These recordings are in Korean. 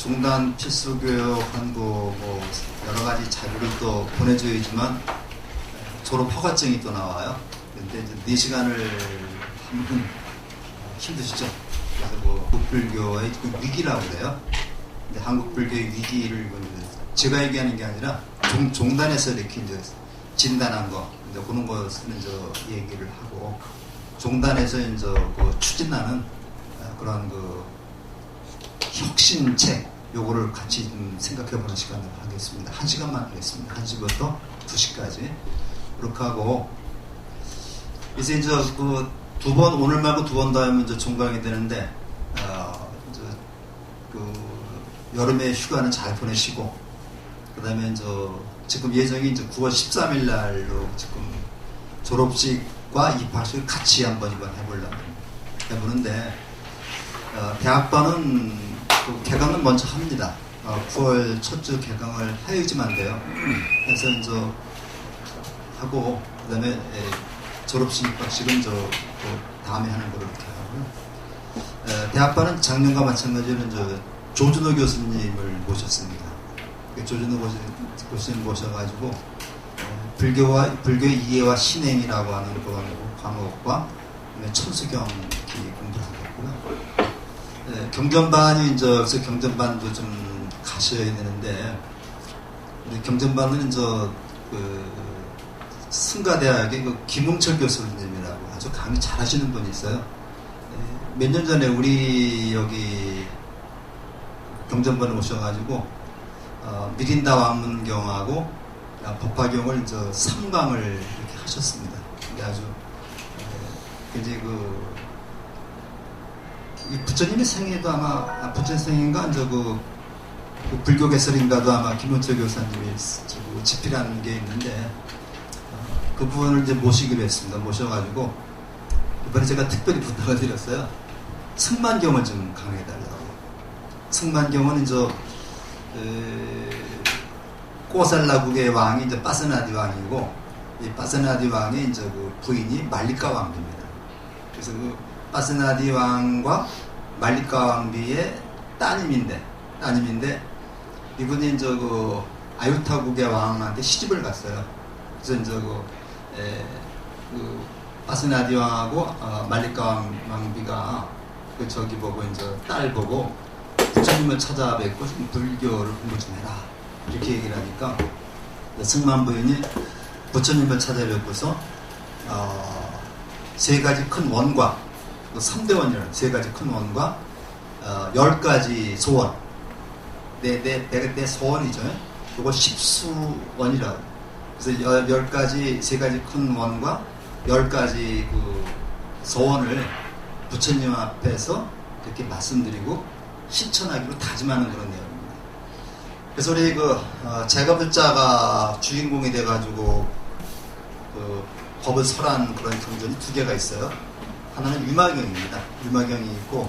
종단 필수교육 한부 뭐 여러 가지 자료를 또 보내줘야지만 졸업 허가증이 또 나와요. 근데 이제 4시간을 하면 힘드시죠? 그래서 뭐 한국불교의 그 위기라고 그래요. 근데 한국불교의 위기를 제가 얘기하는 게 아니라 종단에서 이렇게 이제 진단한 거, 이제 그런 것을 이제 얘기를 하고, 종단에서 이제 그 추진하는 그런 그 혁신책, 요거를 같이 좀 생각해보는 시간을 하겠습니다. 1시간만 하겠습니다. 1시부터 2시까지. 그렇게 하고, 이제 그 두 번, 오늘 말고 2번 더 하면 이제 종강이 되는데, 이제 그 여름에 휴가는 잘 보내시고, 그 다음에 지금 예정이 이제 9월 13일 날로 지금 졸업식과 입학식을 같이 한번 이번 해보는데, 대학반은 그 개강은 먼저 합니다. 9월 첫 주 개강을 해야지만 돼요. 그래서 이제 하고, 그 다음에 졸업식 입학식은 다음에 하는 걸로 이렇게 하고요. 대학반은 작년과 마찬가지로 조준호 교수님을 모셨습니다. 조준호 교수님 모셔가지고 불교의 이해와 신행이라고 하는 그런 과목과 천수경 공부를 하겠고요. 경전반이 그래서 경전반도 좀 가셔야 되는데, 경전반은 승가대학의 그 김웅철 교수님이라고 아주 강의 잘하시는 분이 있어요. 몇 년 전에 우리 여기 경전반에 오셔가지고 미린다 왕문경하고 법화경을 3강을 이렇게 하셨습니다. 근데 아주 굉장히 이 부처님의 생애도 아마 부처님 생인가 그 불교 개설인가도 아마 김원철 교사님이 집필하는 게 있는데, 그 부분을 이제 모시기로 했습니다. 모셔가지고 이번에 제가 특별히 부탁을 드렸어요. 승만경을 좀 강의해달라고. 승만경은 꼬살라국의 왕이 빠스나디 왕이고, 이 빠스나디 왕의 그 부인이 말리카 왕비입니다. 그래서 그 빠스나디 왕과 말리카 왕비의 따님인데 이분이 그 아유타국의 왕한테 시집을 갔어요. 그래서 그 빠스나디 왕하고 말리카 왕비가 보고 딸 보고 부처님을 찾아뵙고 불교를 공부 좀 해라 이렇게 얘기를 하니까 승만 부인이 부처님을 찾아뵙고서 3가지 큰 원과 3대 원이라는 3가지 큰 원과 10가지 소원, 내 소원이죠. 그거 십수원이라고. 그래서 3가지 큰 원과 10가지 그 소원을 부처님 앞에서 이렇게 말씀드리고 실천하기로 다짐하는 그런 내용입니다. 그래서 우리 제가불자가 주인공이 돼가지고 그 법을 설한 그런 경전이 2개가 있어요. 하나는 유마경입니다. 유마경이 있고,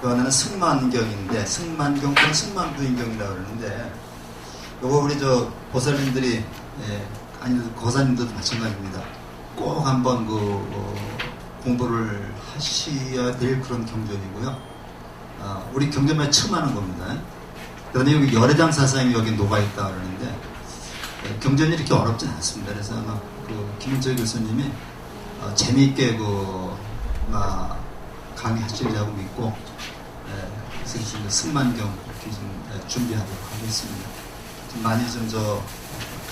그 하나는 승만경인데, 승만경 또는 승만부인경이라고 그러는데, 요거 우리 보살님들이, 아니 거사님들도 마찬가지입니다. 꼭 한번 공부를 하셔야 될 그런 경전이고요. 우리 경전만 처음 하는 겁니다. 그런데 여기 열애장 사상이 여기 녹아있다 그러는데, 경전이 이렇게 어렵진 않습니다. 그래서 아마 김은철 교수님이 재미있게 강의하시리라고 믿고, 그래서 승만경 이렇게 좀 준비하도록 하겠습니다. 좀 많이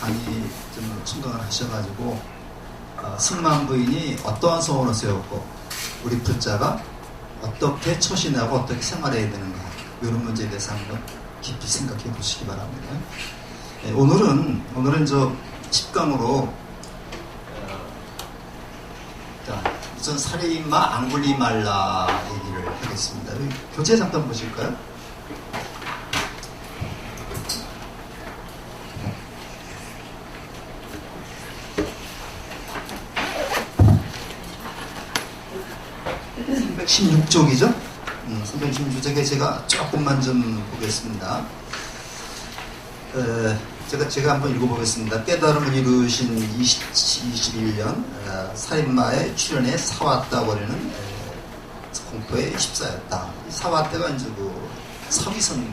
강의 좀 청각을 하셔가지고, 승만 부인이 어떠한 소원을 세웠고, 우리 불자가 어떻게 처신하고 어떻게 생활해야 되는가, 이런 문제에 대해서 한번 깊이 생각해 보시기 바랍니다. 오늘은 10강으로 우선 살인마 앙굴리말라 얘기를 하겠습니다. 교재 잠깐 보실까요? 네. 316쪽이죠? 316쪽에 제가 조금만 좀 보겠습니다. 제가 한번 읽어보겠습니다. 깨달음을 이루신 21년 살인마의 출현에 사왔다버리는 공포에 휩싸였다. 사왔대가 이제 서기성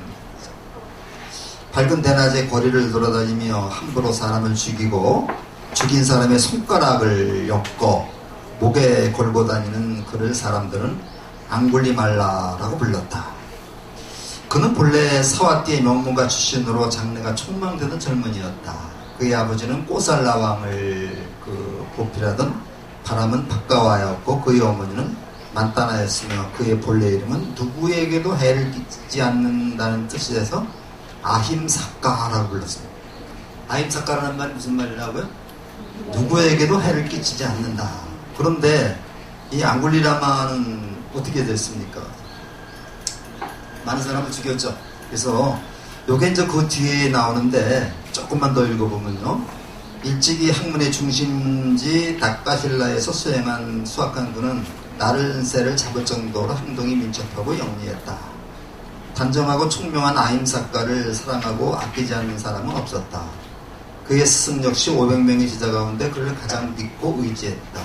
밝은 대낮에 거리를 돌아다니며 함부로 사람을 죽이고 죽인 사람의 손가락을 엮어 목에 걸고 다니는 그를 사람들은 앙굴리말라라고 불렀다. 그는 본래 사와띠의 명문가 출신으로 장래가 촉망되던 젊은이였다. 그의 아버지는 꼬살라 왕을 보필하던 바람은 박가와였고 그의 어머니는 만따나였으며 그의 본래 이름은 누구에게도 해를 끼치지 않는다는 뜻에서 아힘사까라고 불렀습니다. 아힘사까라는 말이 무슨 말이라고요? 누구에게도 해를 끼치지 않는다. 그런데 이 앙굴리라마는 어떻게 됐습니까? 많은 사람을 죽였죠. 그래서 요게 이제 그 뒤에 나오는데 조금만 더 읽어보면요. 일찍이 학문의 중심지 다카힐라에서 수학한 그는 나른새를 잡을 정도로 행동이 민첩하고 영리했다. 단정하고 총명한 아임사카를 사랑하고 아끼지 않는 사람은 없었다. 그의 스승 역시 500명의 제자 가운데 그를 가장 믿고 의지했다.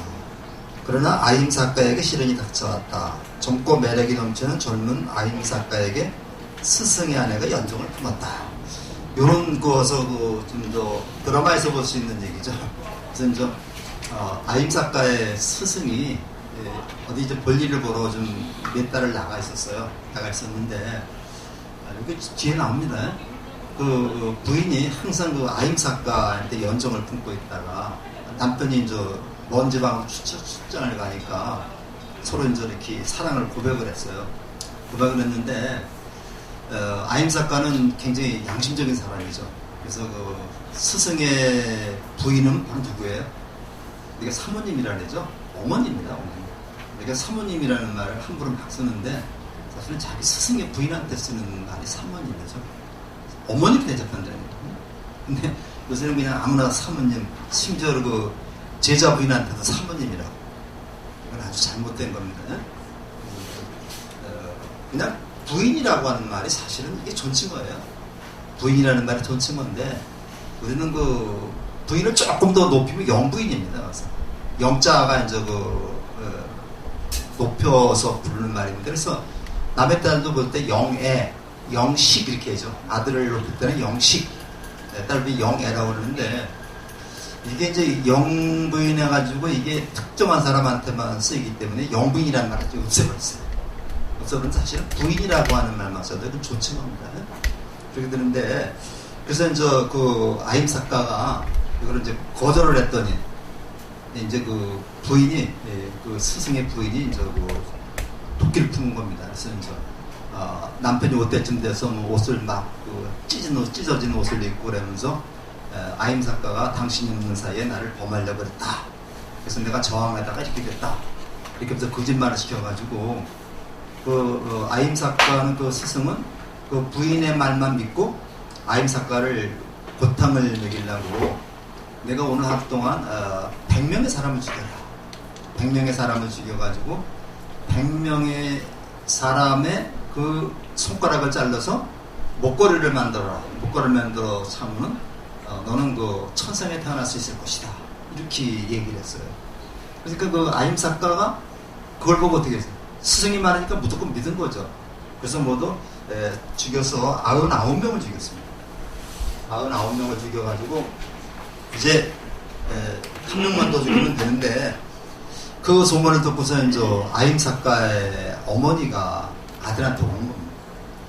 그러나 아임사카에게 시련이 닥쳐왔다. 젊고 매력이 넘치는 젊은 아임사카에게 스승의 아내가 연정을 품었다. 요런 거서 좀 더 드라마에서 볼 수 있는 얘기죠. 그래서 이제 아임사카의 스승이 어디 이제 볼일을 보러 좀 몇 달을 나가 있었는데 여기 뒤에 나옵니다. 그 부인이 항상 그 아임사카한테 연정을 품고 있다가 남편이 이제 먼 지방으로 출장을 가니까 서로 이제 이렇게 사랑을 고백을 했어요. 고백을 했는데 아임사카는 굉장히 양심적인 사람이죠. 그래서 그 스승의 부인은 바로 누구예요? 이게 사모님이라는 거죠. 어머니입니다. 어머니. 그러니까 사모님이라는 말을 함부로 막 쓰는데 사실은 자기 스승의 부인한테 쓰는 말이 사모님이죠. 어머니로 대접한다는 거예요. 근데 요새는 그냥 아무나 사모님, 심지어 그 제자 부인한테도 사모님이라고. 이건 아주 잘못된 겁니다. 그냥 부인이라고 하는 말이 사실은 이게 존칭어예요. 부인이라는 말이 존칭어인데 우리는 그 부인을 조금 더 높이면 영부인입니다. 그래서 영자가 이제 높여서 부르는 말입니다. 그래서 남의 딸도 볼 때 영애, 영식 이렇게 하죠. 아들을 높일 때는 영식, 딸이 영애라고 그러는데 이게 이제 영부인 해가지고 이게 특정한 사람한테만 쓰이기 때문에 영부인이라는 말을 없애버렸어요. 없애버리면 사실은 부인이라고 하는 말만 써도 이건 존칭어입니다. 그렇게 되는데 그래서 이제 그 아임사카가 이거를 이제 거절을 했더니 이제 그 부인이 그 스승의 부인이 이제 그 도끼를 품은 겁니다. 그래서 이제 남편이 올 때쯤 돼서 뭐 옷을 막 찢어진 옷을 입고 그러면서 아임사카가 당신이 없는 사이에 나를 범하려고 그랬다. 그래서 내가 저항하다가 이렇게 됐다. 이렇게 해서 거짓말을 시켜가지고 아임사카는 그 스승은 그 부인의 말만 믿고 아임사카를 고탕을 먹이려고 내가 오늘 하루 동안 100명의 사람을 죽여라. 100명의 사람을 죽여가지고 100명의 사람의 그 손가락을 잘라서 목걸이를 만들어라. 목걸이를 만들어 참으면 너는 그 천상에 태어날 수 있을 것이다. 이렇게 얘기를 했어요. 그러니까 그 아임사카가 그걸 보고 어떻게 했어요? 스승이 말하니까 무조건 믿은 거죠. 그래서 모두 죽여서 99명을 죽였습니다. 99명을 죽여가지고 이제 한 명만 더 죽이면 되는데 그 소문을 듣고서 이제 아임사카의 어머니가 아들한테 온 겁니다.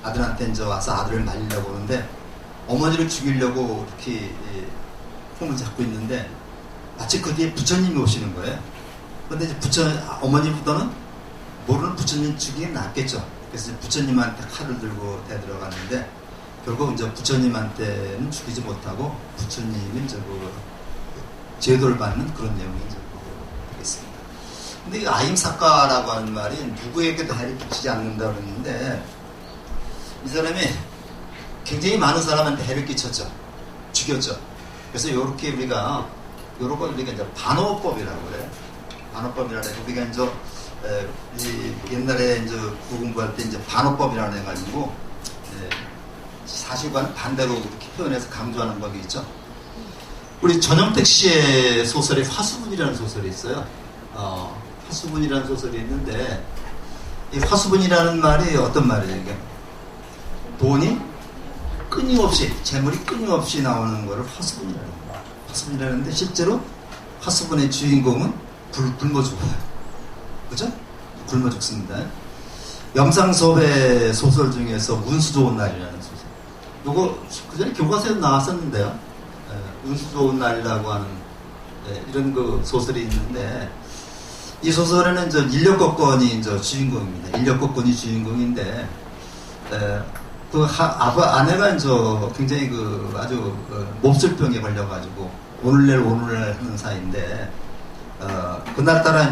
아들한테 이제 와서 아들을 말리려고 오는데 어머니를 죽이려고 이렇게 폼을 잡고 있는데 마치 그 뒤에 부처님이 오시는 거예요. 그런데 이제 어머니보다는 모르는 부처님 죽이기 낫겠죠. 그래서 부처님한테 칼을 들고 대들어갔는데 결국 이제 부처님한테는 죽이지 못하고 부처님이 이제 그 제도를 받는 그런 내용이 이제 되겠습니다. 근데 이 아임사카라고 하는 말이 누구에게도 해를 끼치지 않는다고 그랬는데 이 사람이 굉장히 많은 사람한테 해를 끼쳤죠. 죽였죠. 그래서 요렇게 우리가 요런 걸 우리가 이제 반어법이라고 그래요. 반어법이라고 해서 우리가 이제 옛날에 이제 공부할 때 이제 반어법이라고 해가지고 사실과는 반대로 이렇게 표현해서 강조하는 법이 있죠. 우리 전영택 씨의 소설에 화수분이라는 소설이 있어요. 화수분이라는 소설이 있는데 이 화수분이라는 말이 어떤 말이에요? 이게 돈이 끊임없이 재물이 끊임없이 나오는 거를 화수분이라는 거예요. 화수분이라는데 실제로 화수분의 주인공은 굶어 죽어요. 그죠? 굶어 죽습니다. 영상 수업의 소설 중에서 운수 좋은 날이라는 소설. 요거 그전에 교과서에 나왔었는데요. 운수 좋은 날이라고 하는 이런 그 소설이 있는데 이 소설에는 인력거권이 주인공입니다. 인력거권이 주인공인데 아내가 굉장히 아주 몹쓸병에 걸려가지고 오늘날 하는 사이인데 그날따라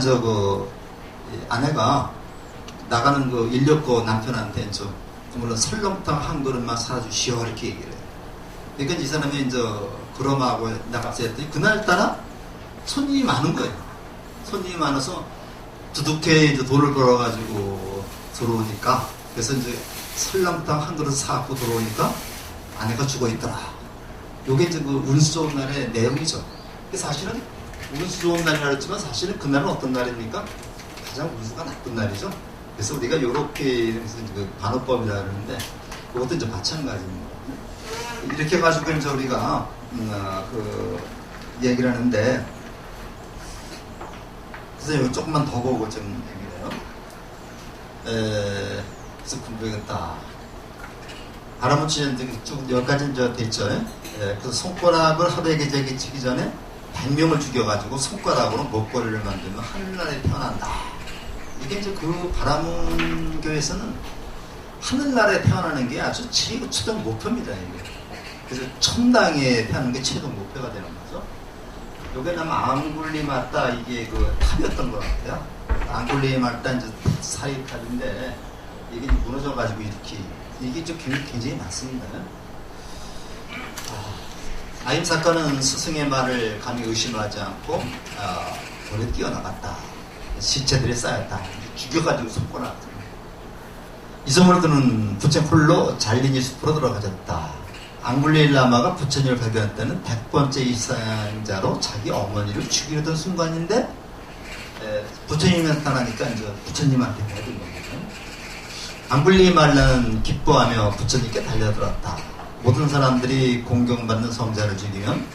아내가 나가는 인력거 남편한테 물론 설렁탕 한 그릇만 사주시오 이렇게 얘기를 해요. 그러니까 이 사람이 그럼하고 나가서 했더니 그날따라 손님이 많은 거예요. 손님이 많아서 두둑해 돈을 걸어가지고 들어오니까 그래서 설렁탕 한 그릇 사갖고 들어오니까 아내가 죽어있더라. 요게 운수 좋은 날의 내용이죠. 사실은 운수 좋은 날이라 했지만 사실은 그날은 어떤 날입니까? 가장 운수가 나쁜 날이죠. 그래서 우리가 요렇게 반어법이라 그러는데 그것도 마찬가지입니다. 이렇게 해가지고 우리가 얘기를 하는데 그래서 조금만 더 보고 좀 얘기를 해요. 그래서 공부해야겠다. 바라무치는 쭉 여기까지 됐죠. 그래서 손가락을 하루에게 치기 전에 100명을 죽여가지고 손가락으로 목걸이를 만들면 하늘나라에 태어난다. 이게 바라문교에서는 하늘나라에 태어나는 게 아주 최종 목표입니다. 이게. 그래서 천당에 태어나는 게 최종 목표가 되는 거죠. 요게 아마 앙굴리마따 이게 탑이었던 것 같아요. 앙굴리마따 사이탑인데 이게 무너져가지고 이게 굉장히 많습니다. 아임 사건은 스승의 말을 감히 의심하지 않고 돌에 뛰어나갔다. 시체들이 쌓였다. 죽여가지고 손가락. 이소모르드는 부처 홀로 잘린이 숲으로 들어가졌다. 앙굴리엘 라마가 부처님을 발견할 때는 100번째 입상자로 자기 어머니를 죽이려던 순간인데 부처님이 나타나니까 부처님한테 해야 되는 겁니다. 앙굴리 말라는 기뻐하며 부처님께 달려들었다. 모든 사람들이 공경받는 성자를 죽이면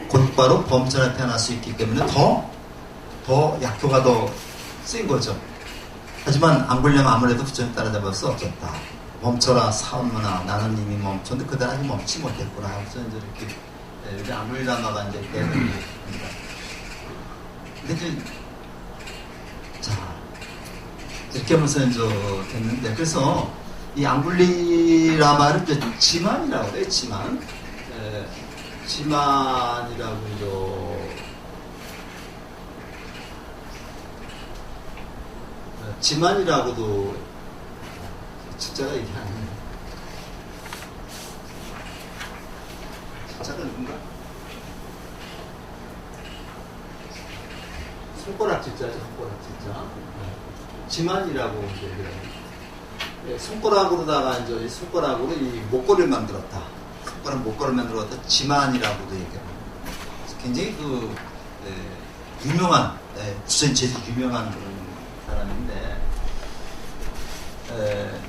곧바로 범처럼 태어날 수 있기 때문에 더 약효가 더 센 거죠. 하지만 앙굴리는 아무래도 부처님 따라잡을 수 없었다. 멈춰라 사원문아 나는 이미 멈췄는데 그대는 아직 멈추지 못했구나. 그래서 이렇게 우리 앙굴리 라마가 깨는 겁니다. 근데 자 이렇게 하면서 됐는데 그래서 이 앙굴리 라마를 지만이라고 해요. 지만이라고 지만이라고도 진짜가 이게 아니에요. 진짜가 누군가? 손가락 진짜죠, 손가락 진짜. 지만이라고 얘기를 해요. 손가락으로다가 이 손가락으로 이 목걸이를 만들었다. 손가락 목걸이를 만들었다. 지만이라고도 얘기해요. 굉장히 유명한, 부처님 제일 유명한 그런 사람인데,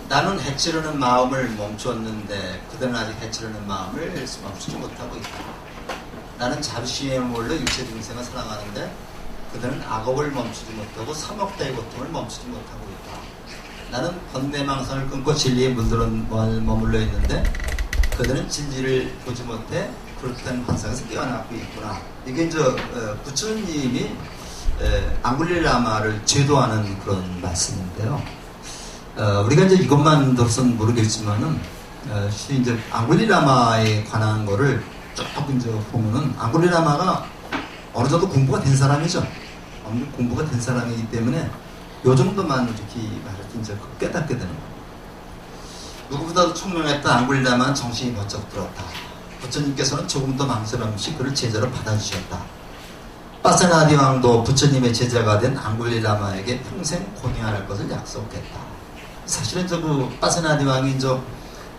나는 해치려는 마음을 멈췄는데 그들은 아직 해치려는 마음을 멈추지 못하고 있다. 나는 자비심에 몰려 일체 중생을 사랑하는데 그들은 악업을 멈추지 못하고 삼억대의 고통을 멈추지 못하고 있다. 나는 번뇌망상을 끊고 진리에 머물러 있는데 그들은 진리를 보지 못해 그렇다는 환상에서 깨어나고 있구나. 이게 부처님이 앙굴리 라마를 제도하는 그런 말씀인데요. 우리가 이것만 들어서는 모르겠지만은, 앙굴리 라마에 관한 거를 조금 보면은, 앙굴리 라마가 어느 정도 공부가 된 사람이죠. 어느 정도 공부가 된 사람이기 때문에, 요 정도만 이렇게 깨닫게 되는 거예요. 누구보다도 총명했던 앙굴리 라마는 정신이 번쩍 들었다. 부처님께서는 조금 더 망설임 없이 그를 제자로 받아주셨다. 빠세나디 왕도 부처님의 제자가 된 앙굴리 라마에게 평생 공양할 것을 약속했다. 사실은 빠세나디 왕이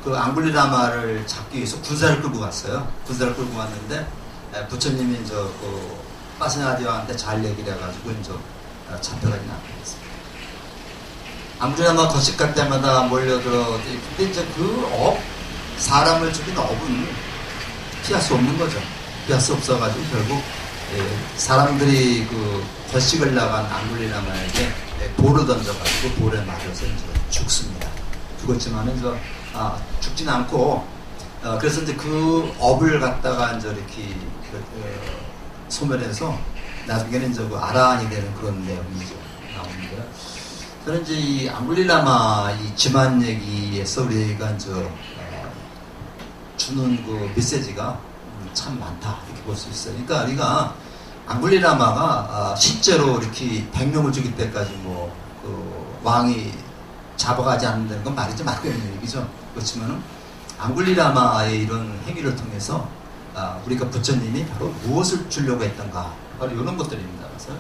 앙굴리 라마를 잡기 위해서 군사를 끌고 갔어요. 군사를 끌고 왔는데 부처님이 빠세나디 왕한테 잘 얘기를 해가지고 잡혀가지 않았습니다. 앙굴리 라마 거식 갈 때마다 몰려들어. 근데 사람을 죽인 업은 피할 수 없는 거죠. 피할 수 없어가지고 결국 사람들이 그 거식을 나간 앙굴리라마에게 돌을 던져가지고 돌에 맞아서 이제 죽습니다. 죽었지만은 죽진 않고 그래서 이제 그 업을 갖다가 이제 이렇게 소멸해서 나중에는 이제 그 아라한이 되는 그런 내용이죠. 나오는데요. 저는 이제 이 앙굴리라마 이 지만 얘기에서 우리가 이제 주는 그 메시지가 참 많다 이렇게 볼 수 있어요. 그러니까 우리가 앙굴리라마가 실제로 이렇게 100명을 죽일 때까지 그 왕이 잡아가지 않는다는 건 말이지 맞는 얘기죠. 그렇지만은 앙굴리라마의 이런 행위를 통해서 우리가 부처님이 바로 무엇을 주려고 했던가 바로 이런 것들입니다. 그래서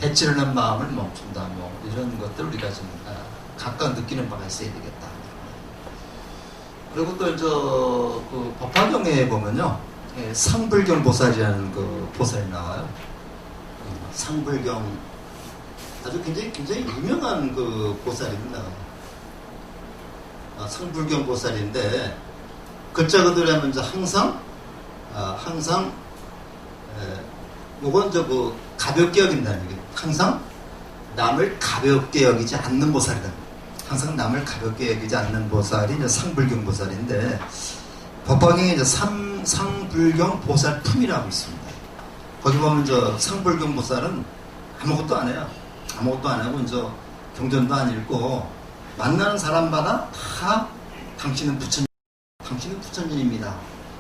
해치려는 마음을 멈춘다 이런 것들 우리가 좀 각각 느끼는 바가 있어야 되겠다. 그리고 또 그 법화경에 보면요 상불경 보살이라는 그 보살이 나와요. 상불경 아주 굉장히 유명한 그 보살입니다. 상불경 보살인데 글자 그대로 하면 이제 항상 요건 그 가볍게 여긴다는 얘기예요. 항상 남을 가볍게 여기지 않는 보살이다. 항상 남을 가볍게 여기지 않는 보살이 이제 상불경 보살인데 법화경에 이제 상불경 보살 품이라고 있습니다. 거기 보면 상불경 보살은 아무것도 안 해요. 아무것도 안 하고 이제 경전도 안 읽고 만나는 사람마다 다 당신은 부처님입니다.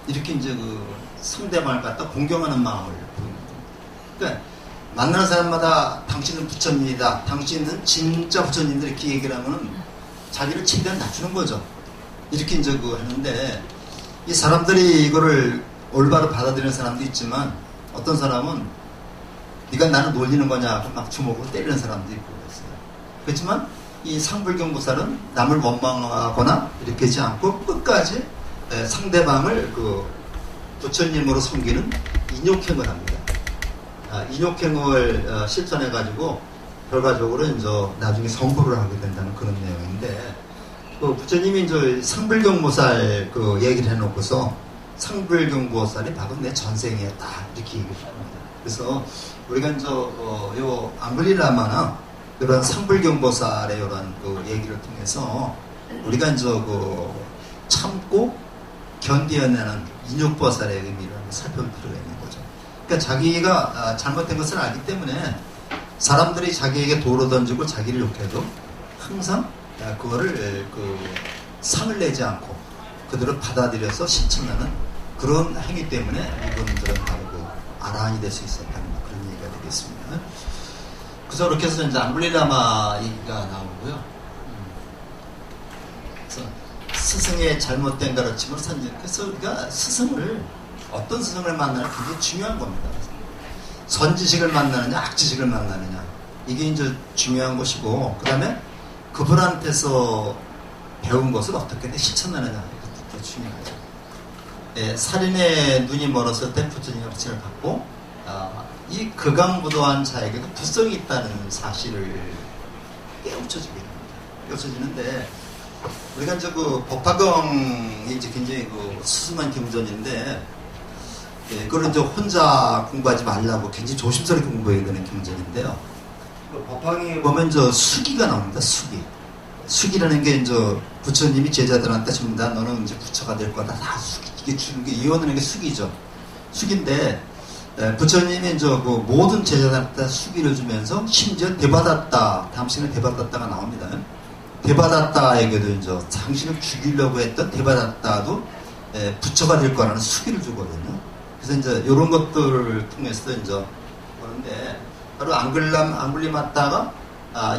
이렇게 이제 그 상대방을 갖다 공경하는 마음을 보입니다. 그러니까 만나는 사람마다 당신은 부처님이다. 당신은 진짜 부처님들 이렇게 얘기를 하면 자기를 최대한 낮추는 거죠. 이렇게 이제 그 하는데 이 사람들이 이거를 올바로 받아들이는 사람도 있지만 어떤 사람은 네가 나를 놀리는 거냐 막 주먹으로 때리는 사람도 있고 그랬어요. 그렇지만 이 상불경 보살은 남을 원망하거나 이렇게 하지 않고 끝까지 상대방을 그 부처님으로 섬기는 인욕행을 합니다. 인욕행을 실천해가지고 결과적으로 이제 나중에 성불을 하게 된다는 그런 내용인데 그 부처님이 이제 상불경 보살 그 얘기를 해놓고서 상불경 보살이 바로 내 전생이었다 이렇게 얘기를 합니다. 그래서 우리가 이제 요 앙굴리라마나 이런 상불경 보살의 이런 그 얘기를 통해서 우리가 이제 그 참고 견디어내는 인욕보살의 의미를 살펴볼 필요가 있는 거죠. 그러니까 자기가 잘못된 것을 알기 때문에 사람들이 자기에게 돌을 던지고 자기를 욕해도 항상 그거를 그 상을 내지 않고 그들을 받아들여서 실천하는 그런 행위 때문에 이분들은 바로 그 아라한이 될 수 있었다는 그런 얘기가 되겠습니다. 그래서 이렇게 해서 이제 앙굴리라마 얘기가 나오고요. 그래서 스승의 잘못된 가르침을 그래서 우리가 스승을 어떤 스승을 만나는 게 굉장히 중요한 겁니다. 선지식을 만나느냐 악지식을 만나느냐 이게 이제 중요한 것이고 그 다음에 그분한테서 배운 것을 어떻게 실천하느냐 이것도 중요하죠. 살인의 눈이 멀었을 때 부처님의 가르침을 받고 이 극악무도한 자에게도 불성이 있다는 사실을 깨우쳐지게 됩니다. 깨우쳐지는데 우리가 이제 그 법화경이 이제 굉장히 그 수수한 경전인데 그걸 이제 혼자 공부하지 말라고 굉장히 조심스럽게 공부해야 되는 경전인데요. 그 법화경에 보면 저 수기가 나옵니다. 수기라는 게 이제 부처님이 제자들한테 줍니다. 너는 이제 부처가 될 거다. 다 수기. 이게 주는 게 이혼하는 게 수기죠. 수기인데 부처님이 이제 그 모든 제자들한테 수기를 주면서 심지어 대받았다. 당신을 대받았다가 나옵니다. 대받았다에게도 이제 당신을 죽이려고 했던 대받았다도 부처가 될 거라는 수기를 주거든요. 그래서 이제 이런 것들을 통해서 이제 보는데 바로 앙굴리마따가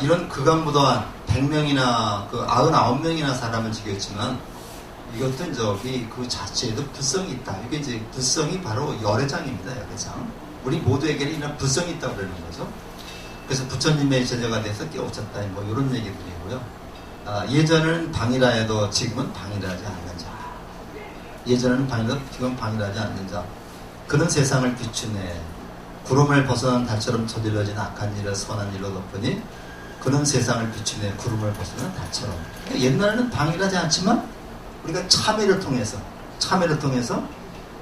이런 극악무도한 100명이나 그 99명이나 사람을 죽였지만 이것도 이제 그 자체에도 불성이 있다. 이게 이제 불성이 바로 열애장입니다. 열애장. 우리 모두에게는 이런 불성이 있다고 그러는 거죠. 그래서 부처님의 제자가 돼서 깨우쳤다. 뭐 이런 얘기들이고요. 예전에는 방이라 해도 지금은 방이라지 않는 자. 예전에는 방이라도 지금은 방이라지 않는 자. 그런 세상을 비추네. 구름을 벗어난 달처럼 저질러진 악한 일을 선한 일로 덮으니 그런 세상을 비추네. 구름을 벗어난 달처럼. 그러니까 옛날에는 방이라지 않지만 우리가 참회를 통해서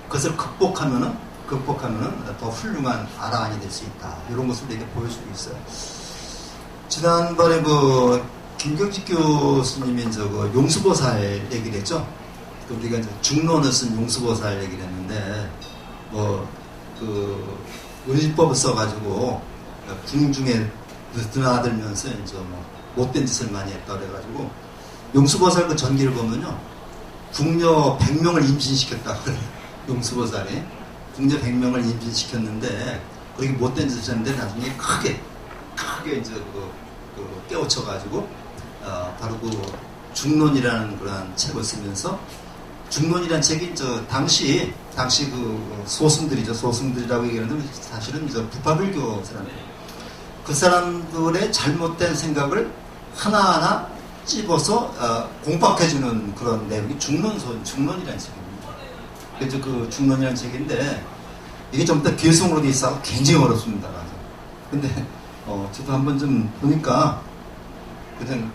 그것을 극복하면은 더 훌륭한 아라한이 될 수 있다. 이런 것을 우리에게 보여주고 있어요. 지난번에 그 김경직 교수님이 용수보살 얘기를 했죠. 우리가 이제 중론을 쓴 용수보살 얘기를 했는데, 은일법을 써가지고 궁중에 드나들면서 이제 못된 짓을 많이 했다 그래가지고 용수보살 그 전기를 보면요, 궁녀 100명을 임신시켰다 그래요. 용수보살이 궁녀 100명을 임신시켰는데 그렇게 못된 짓을 했는데 나중에 크게 이제 깨우쳐가지고 바로 그 중론이라는 그런 책을 쓰면서, 중론이라는 책이 당시 그 소승들이라고 얘기하는데 사실은 부파불교 사람들, 그 사람들의 잘못된 생각을 하나하나 찝어서 공박해주는 그런 내용이 중론이라는 책입니다. 그래서 그 중론이라는 책인데 이게 좀 더 개성으로 돼 있어 굉장히 어렵습니다. 근데 저도 한번 좀 보니까 그냥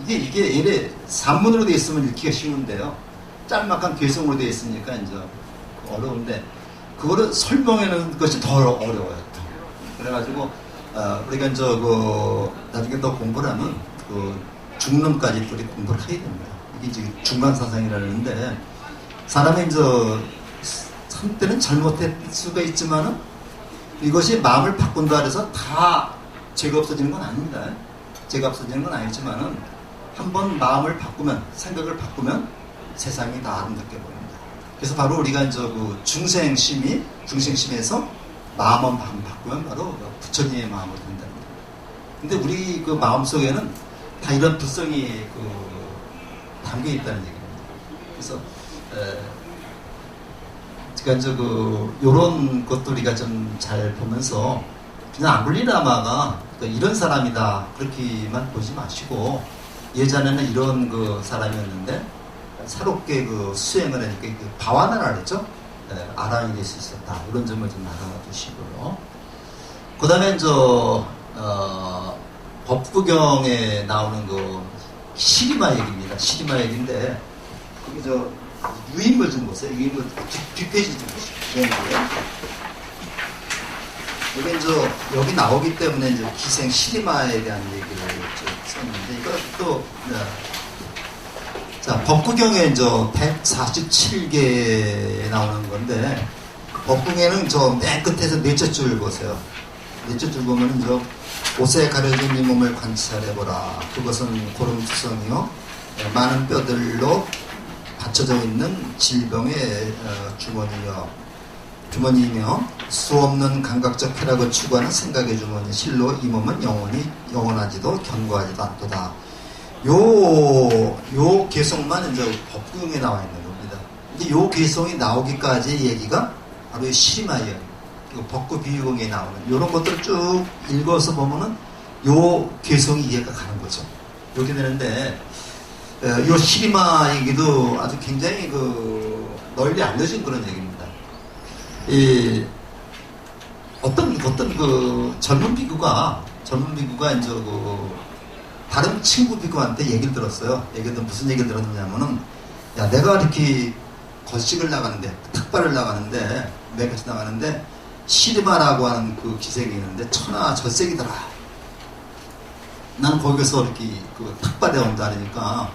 이게 얘네 산문으로 돼 있으면 읽기가 쉬운데요, 짤막한 개성으로 돼 있으니까 이제 어려운데 그거를 설명하는 것이 더 어려워요. 그래가지고 우리가 이제 나중에 더 공부를 하면 중론까지 우리 공부를 해야 됩니다. 이게 이제 중간 사상이라는데, 사람이 이제 한때는 잘못할 수가 있지만은 이것이 마음을 바꾼다 해서 다 죄가 없어지는 건 아닙니다. 죄가 없어지는 건 아니지만은 한번 마음을 바꾸면, 생각을 바꾸면 세상이 다 아름답게 보입니다. 그래서 바로 우리가 이제 중생심에서 마음만 바꾸면 바로 부처님의 마음으로 된답니다. 근데 우리 그 마음 속에는 다 이런 불성이 담겨 있다는 얘기입니다. 그래서 제가 이제 요런 것도 우리가 좀 잘 보면서 그냥 아블리라마가 이런 사람이다 그렇게만 보지 마시고, 예전에는 이런 사람이었는데 새롭게 수행을 하니까 바와나를 했죠. 아라한이 될 수 있었다. 이런 점을 좀 알아두시고요. 그 다음에 법구경에 나오는 시리마 얘기입니다. 시리마 얘기인데, 거기 유인물 좀 보세요. 유인물 뒷페이지 좀 보시죠. 여기 나오기 때문에 기생 시리마에 대한 얘기를 썼는데, 이것도, 자, 법구경에 147개에 나오는 건데, 법구경에는 맨 끝에서 넷째 줄 보세요. 넷째 줄 보면은 옷에 가려진 이 몸을 관찰해보라. 그것은 고름투성이요, 많은 뼈들로 받쳐져 있는 질병의 주머니이며 수없는 감각적 쾌락을 추구하는 생각의 주머니. 실로 이 몸은 영원하지도 견고하지도 않도다. 요 개성만 법구경에 나와 있는 겁니다. 근데 요 개성이 나오기까지 얘기가 바로 이 시리마예요. 법구 비유경에 나오는 요런 것들을 쭉 읽어서 보면은 요 개성이 이해가 가는 거죠. 이렇게 되는데, 요 시리마 얘기도 아주 굉장히 널리 알려진 그런 얘기입니다. 어떤 젊은 비구가 다른 친구 비구한테 얘기를 들었어요. 무슨 얘기를 들었느냐면은, 야, 내가 이렇게 거식을 나가는데, 탁발을 나가는데, 매같이 나가는데, 시리마라고 하는 기생이 있는데, 천하절색이더라. 난 거기서 이렇게 탁발에 온다 하니까,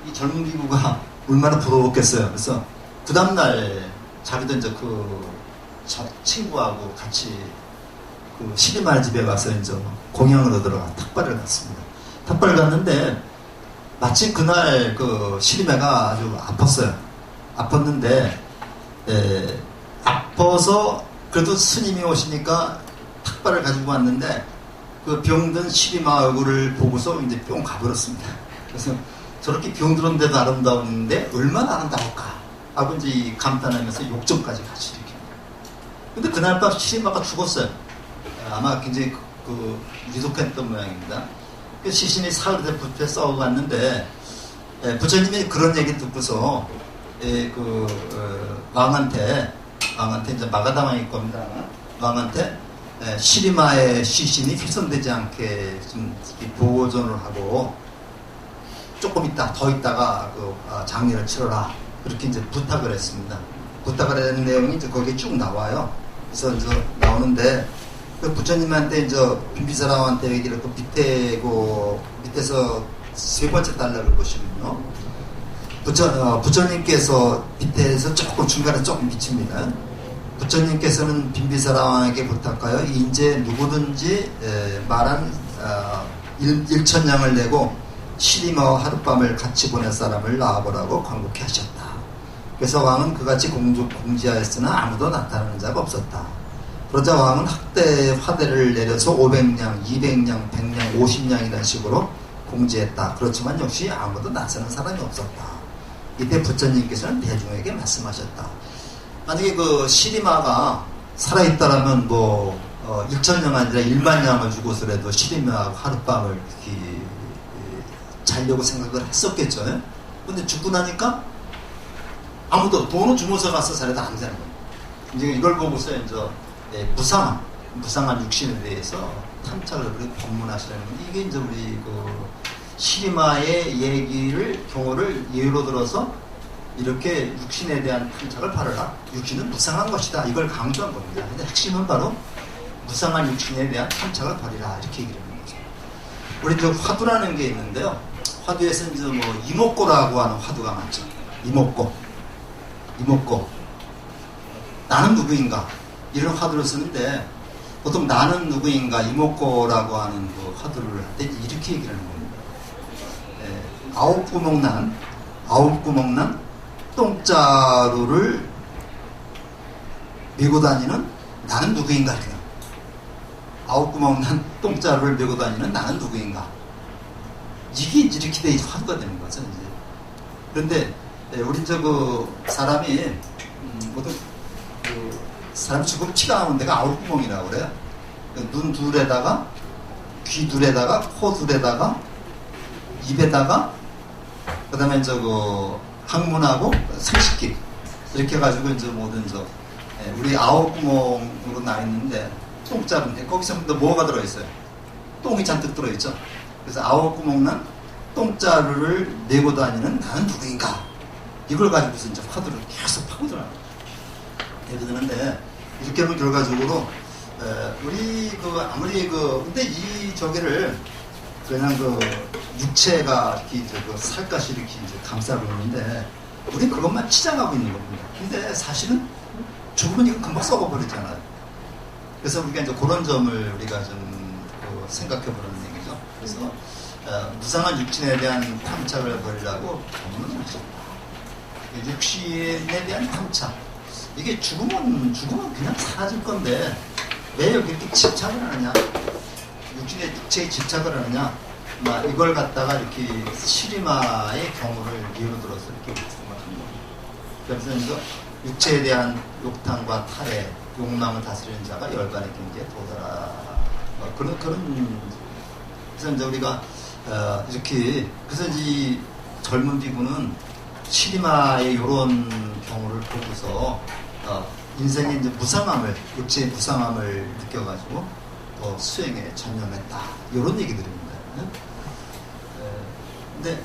이 젊은 비구가 얼마나 부러웠겠어요. 그래서, 그 다음날, 자기도 친구하고 같이 시리마 집에 가서 공양으로 들어가 탁발을 갔습니다. 탁발을 갔는데 마침 그날 시리마가 아주 아팠는데 아파서 그래도 스님이 오시니까 탁발을 가지고 왔는데 그 병든 시리마 얼굴을 보고서 이제 뿅 가버렸습니다. 그래서 저렇게 병들었는데도 아름다운데 얼마나 아름다울까 하고 이제 감탄하면서 욕정까지 같이 이렇게. 근데 그날 밤 시리마가 죽었어요. 아마 굉장히 위독했던 모양입니다. 시신이 사흘에 부패 싸우고 갔는데, 부처님이 그런 얘기 듣고서, 왕한테 이제 마가다마일 겁니다. 왕한테, 시리마의 시신이 훼손되지 않게 좀 보존을 하고, 조금 있다, 더 있다가 장례를 치러라. 그렇게 이제 부탁을 했습니다. 부탁을 하는 내용이 이제 거기에 쭉 나와요. 그래서 이제 나오는데, 그 부처님한테 이제 빈비사람한테 얘기를 밑에서 세 번째 단락을 보시면요. 부처님께서 밑에서 조금 중간에 조금 미칩니다. 부처님께서는 빈비사람에게 부탁하여 이제 누구든지 말한 일천냥을 내고 시리마와 하룻밤을 같이 보낼 사람을 낳아보라고 광복해 하셨다. 그래서 왕은 그같이 공지하였으나 아무도 나타나는 자가 없었다. 그러자 왕은 화대를 내려서 500냥, 200냥, 100냥, 50냥 이런 식으로 공지했다. 그렇지만 역시 아무도 나서는 사람이 없었다. 이때 부처님께서는 대중에게 말씀하셨다. 만약에 그 시리마가 살아있다라면 1천냥 아니라 1만냥을 주고서라도 시리마하고 하룻밤을 이렇게 자려고 생각을 했었겠죠. 근데 죽고 나니까 아무도 돈을 주면서 가서 살아도 안 되는 거예요. 이제 이걸 보고서 이제 무상한 육신에 대해서 탐착을 그렇게 법문하시라는 건 이게 이제 우리 그 시리마의 경우를 예로 들어서 이렇게 육신에 대한 탐착을 바르라. 육신은 무상한 것이다. 이걸 강조한 겁니다. 근데 핵심은 바로 무상한 육신에 대한 탐착을 버리라. 이렇게 얘기를 하는 거죠. 우리 저 화두라는 게 있는데요. 화두에서 이제 이목고라고 하는 화두가 많죠. 이목고. 나는 누구인가? 이런 화두를 쓰는데 보통 나는 누구인가? 이목고라고 하는 그 화두를 할 때 이렇게 얘기를 하는 겁니다. 아홉 구멍난 똥자루를 메고 다니는 나는 누구인가? 이렇게. 아홉 구멍난 똥자루를 메고 다니는 나는 누구인가? 이게 이렇게 돼 화두가 되는 거죠. 이제. 그런데 우리 사람이 보통 사람이 죽으면 피가 나오는 데가 아홉 구멍이라고 그래요. 눈 둘에다가 귀 둘에다가 코 둘에다가 입에다가 그다음에 항문하고 생식기 이렇게 해가지고 이제 모든 우리 아홉 구멍으로 나 있는데 똥자루인데 거기서 뭐가 들어있어요? 똥이 잔뜩 들어있죠. 그래서 아홉 구멍난 똥자루를 메고 다니는 나는 누구인가? 이걸 가지고서 이제 화두를 계속 파고들어요. 되는데 이렇게 하면 결과적으로 우리 아무리 근데 이 저기를 그냥 육체가 이렇게 살갗이 이렇게 이제 감싸고 있는데 우리 그것만 치장하고 있는 겁니다. 근데 사실은 죽으면 이거 금방 썩어버리잖아요. 그래서 우리가 이제 그런 점을 우리가 좀 생각해보는 얘기죠. 그래서 무상한 육신에 대한 탐착을 버리라고 법문을 하셨다. 육신에 대한 탐착. 이게 죽으면 그냥 사라질 건데 왜 여기 이렇게 집착을 하느냐? 육체에 집착을 하느냐? 이걸 갖다가 이렇게 시리마의 경우를 예로 들어서 이렇게 말하는 겁니다. 그래서 이제 육체에 대한 욕탕과 탈해, 욕망을 다스리는 자가 열반의 경지에 도달하. 그런 그래서 이제 우리가 이렇게 그래서 이 젊은 비구는 시리마의 이런 경우를 보고서 인생의 이제 육체의 무상함을 느껴가지고 수행에 전념했다. 이런 얘기들입니다. 근데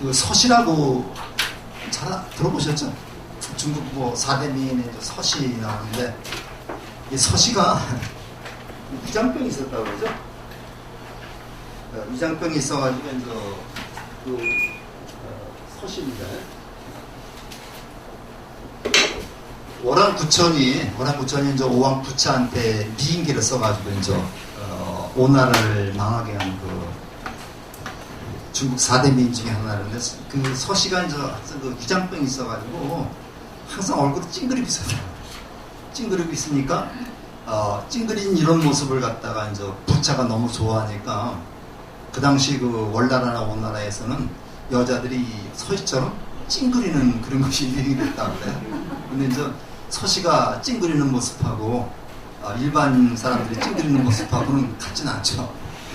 그 서시라고 잘 들어보셨죠? 중국 4대 미인의 서시 나오는데 이 서시가 위장병이 있었다고 그러죠? 위장병이 있어가지고 이제 서시입니다. 월왕구천이 이제 오왕 부차한테 미인기를 써가지고 이제 오나라를 망하게 한 중국 4대 미인 중에 하나인데 그 서시가 이제 위장병이 있어가지고 항상 얼굴이 찡그리고 있어요. 찡그리고 있으니까 찡그린 이런 모습을 갖다가 이제 부차가 너무 좋아하니까 그 당시 월나라나 오나라에서는 여자들이 서시처럼 찡그리는 그런 것이 유행이 됐다고 그래요. 근데 이제 서시가 찡그리는 모습하고 일반 사람들이 찡그리는 모습하고는 같지는 않죠.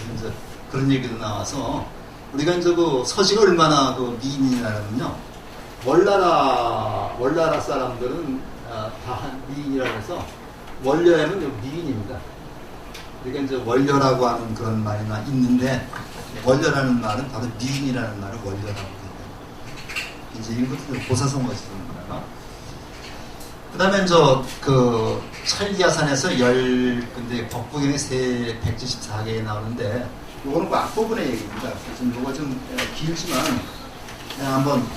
그래서 이제 그런 얘기도 나와서 우리가 이제 서시가 얼마나 미인이냐면요. 월나라 사람들은 다 미인이라고 해서 원려에는 미인입니다. 그러니까 이제 원려라고 하는 그런 말이나 있는데 원료라는 말은 바로 미인이라는 말을 원료라고 해요. 이제 이것도 보사성어입니다. 그 다음에 그 찰기야산에서 근데 법구경이 174개에 나오는데, 요거는 그 앞부분의 얘기입니다. 그래서 요거 좀 길지만, 그냥 한번,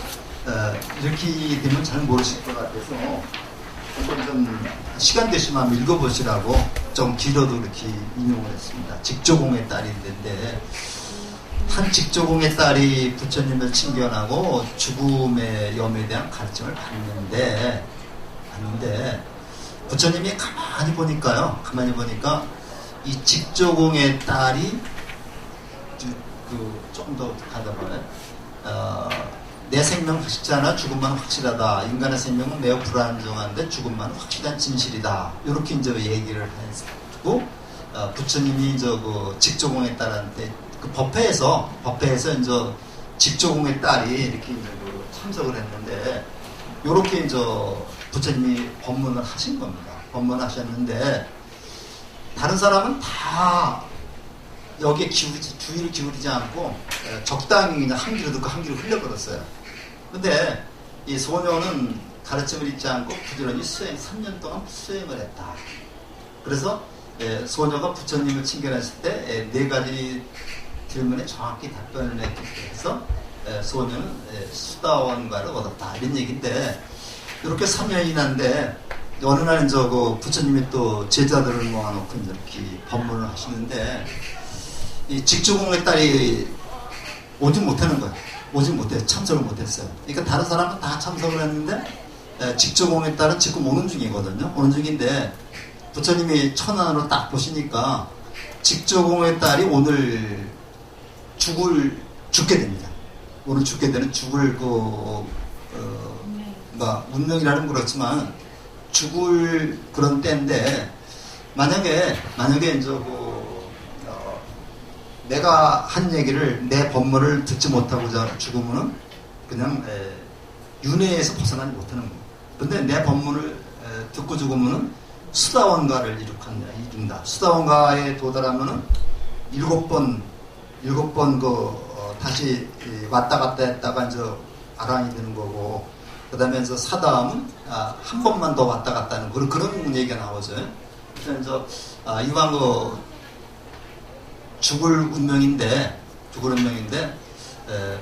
이렇게 되면 잘 모르실 것 같아서, 한번 좀 시간 되시면 한번 읽어보시라고 좀 길어도 이렇게 인용을 했습니다. 직조공의 딸이 있는데, 한 직조공의 딸이 부처님을 친견하고 죽음의 염에 대한 가르침을 받는데 부처님이 가만히 보니까 이 직조공의 딸이 조금 더 가다 보면 내 생명 확실하나 죽음만 확실하다. 인간의 생명은 매우 불안정한데 죽음만 확실한 진실이다. 이렇게 이제 얘기를 했고, 부처님이 그 직조공의 딸한테 그 법회에서 이제 직조공의 딸이 이렇게 이제 참석을 했는데, 요렇게 이제 부처님이 법문을 하신 겁니다. 법문을 하셨는데, 다른 사람은 다 여기에 주의를 기울이지 않고 적당히 그냥 한 귀로 듣고 한 귀로 흘려버렸어요. 근데 이 소녀는 가르침을 잊지 않고 부지런히 3년 동안 수행을 했다. 그래서 소녀가 부처님을 친견했을 때 4가지 질문에 정확히 답변을 했기 때문에 소녀는 수다원과를 얻었다. 이런 얘기인데, 이렇게 3년이나인데 어느 날 그 부처님이 또 제자들을 모아놓고 이렇게 법문을 하시는데, 이 직조공의 딸이 오지 못하는 거예요. 참석을 못했어요. 그러니까 다른 사람은 다 참석을 했는데, 직조공의 딸은 지금 오는 중이거든요. 오는 중인데, 부처님이 천안으로 딱 보시니까 직조공의 딸이 오늘 죽게 됩니다. 오늘 죽게 되는 운명이라는 건 그렇지만 죽을 그런 때인데, 만약에 이제 내가 한 얘기를, 내 법문을 듣지 못하고 죽으면은 그냥 윤회에서 벗어나지 못하는 거예요. 근데 내 법문을 듣고 죽으면은 수다원가를 이룬다. 수다원가에 도달하면은 7번 다시 왔다 갔다 했다가 이제 아랑이 되는 거고, 그 다음에 사다음은 한 번만 더 왔다 갔다 하는 그런 얘기가 나오죠. 그래서 이왕 죽을 운명인데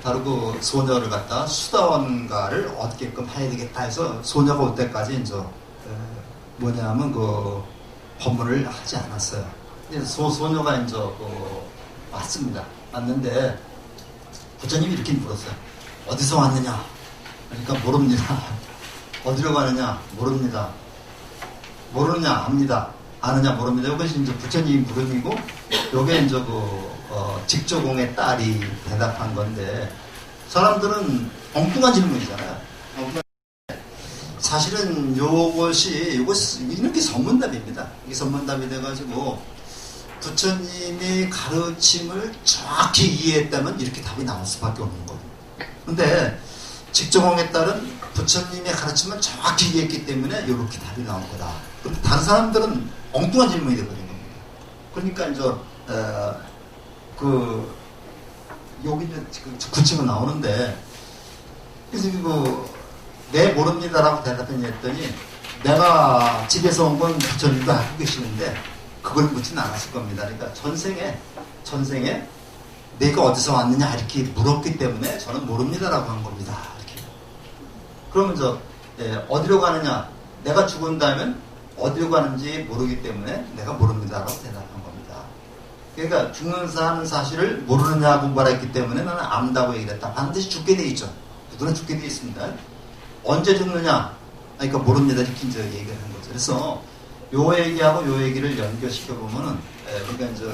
바로 그 소녀를 갖다 수다원가를 얻게끔 해야 되겠다 해서 소녀가 올 때까지 이제 뭐냐면 그 법문을 하지 않았어요. 소녀가 이제 왔습니다. 왔는데 부처님이 이렇게 물었어요. 어디서 왔느냐? 그러니까 모릅니다. 어디로 가느냐? 모릅니다. 모르느냐? 압니다. 아느냐? 모릅니다. 이것이 이제 부처님이 물음이고, 요게 이제 직조공의 딸이 대답한 건데, 사람들은 엉뚱한 질문이잖아요. 사실은 이것이 이렇게 선문답입니다. 이게 선문답이 돼가지고, 부처님이 가르침을 정확히 이해했다면 이렇게 답이 나올 수밖에 없는 거예요. 근데 직조공의 딸은 부처님의 가르침을 정확히 이해했기 때문에 이렇게 답이 나온 거다. 그런데 다른 사람들은 엉뚱한 질문이 되버린 겁니다. 그러니까 이제 여기 이제 구치가 나오는데, 그래서 네 모릅니다라고 대답했더니, 내가 집에서 온 건 부처님도 알고 계시는데 그걸 묻진 않았을 겁니다. 그러니까 전생에 내가 어디서 왔느냐 이렇게 물었기 때문에 저는 모릅니다라고 한 겁니다. 이렇게. 그러면 어디로 가느냐? 내가 죽은다면 어디로 가는지 모르기 때문에 내가 모릅니다라고 대답한 겁니다. 그러니까 죽는 사실을 모르느냐고 말했기 때문에 나는 안다고 얘기를 했다. 반드시 죽게 돼 있죠. 누구나 죽게 돼 있습니다. 언제 죽느냐? 그러니까 모릅니다. 이렇게 이제 얘기를 한 거죠. 그래서 요 얘기하고 요 얘기를 연결시켜 보면은 우리가 이제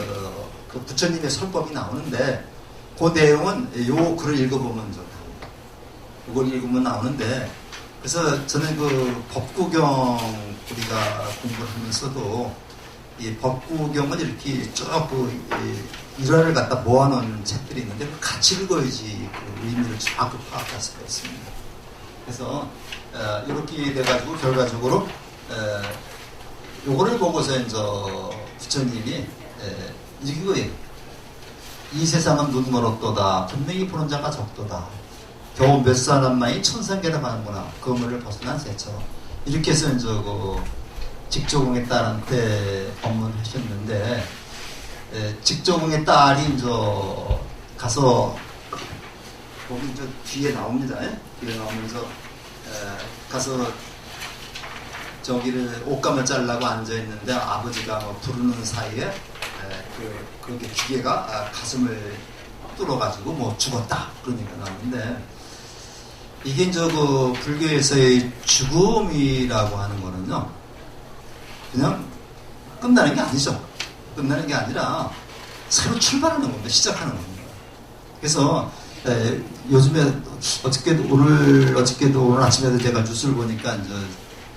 그 부처님의 설법이 나오는데, 그 내용은 요 글을 읽어보면 이제 나옵니다. 이걸 읽으면 나오는데, 그래서 저는 그 법구경 우리가 공부를 하면서도 이 법구경을 이렇게 쭉 일화를 갖다 모아놓은 책들이 있는데, 같이 읽어야지 그 의미를 정확히 파악할 수가 있습니다. 그래서 이렇게 돼가지고 결과적으로 요거를 보고서 이제 부처님이 이거예요. 이 세상은 눈 멀었도다. 분명히 보는 자가 적도다. 겨우 몇 사람만이 천상계를 가는구나. 그물을 벗어난 새처럼. 이렇게 해서 이제 그 직조공의 딸한테 법문을 하셨는데, 직조공의 딸이 이제 가서 거기 이제 뒤에 나옵니다. 뒤에 나오면서 가서 저기를 옷감을 자르려고 앉아 있는데 아버지가 뭐 부르는 사이에 그렇게 기계가 가슴을 뚫어가지고 뭐 죽었다 그러니까 나오는데, 이게 이제 그 불교에서의 죽음이라고 하는 거는요, 그냥 끝나는 게 아니죠. 끝나는 게 아니라 새로 출발하는 겁니다. 시작하는 겁니다. 그래서 요즘에 어저께도 오늘 아침에도 제가 뉴스를 보니까 이제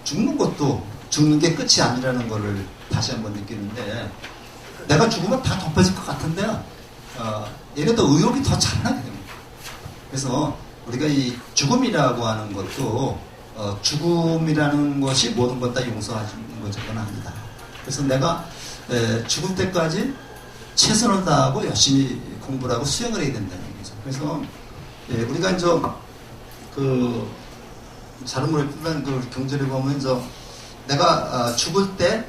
죽는 것도 죽는 게 끝이 아니라는 거를 다시 한번 느끼는데, 내가 죽으면 다 덮어질 것 같은데요. 얘네도 의욕이 더 자라나게 됩니다. 그래서 우리가 이 죽음이라고 하는 것도 죽음이라는 것이 모든 것 다 용서하는 것은 아니다. 그래서 내가 죽을 때까지 최선을 다하고 열심히 공부를 하고 수행을 해야 된다는 얘기죠. 그래서 우리가 이제 그 자르모를 풀면 그 경전에 보면 이제 내가 죽을 때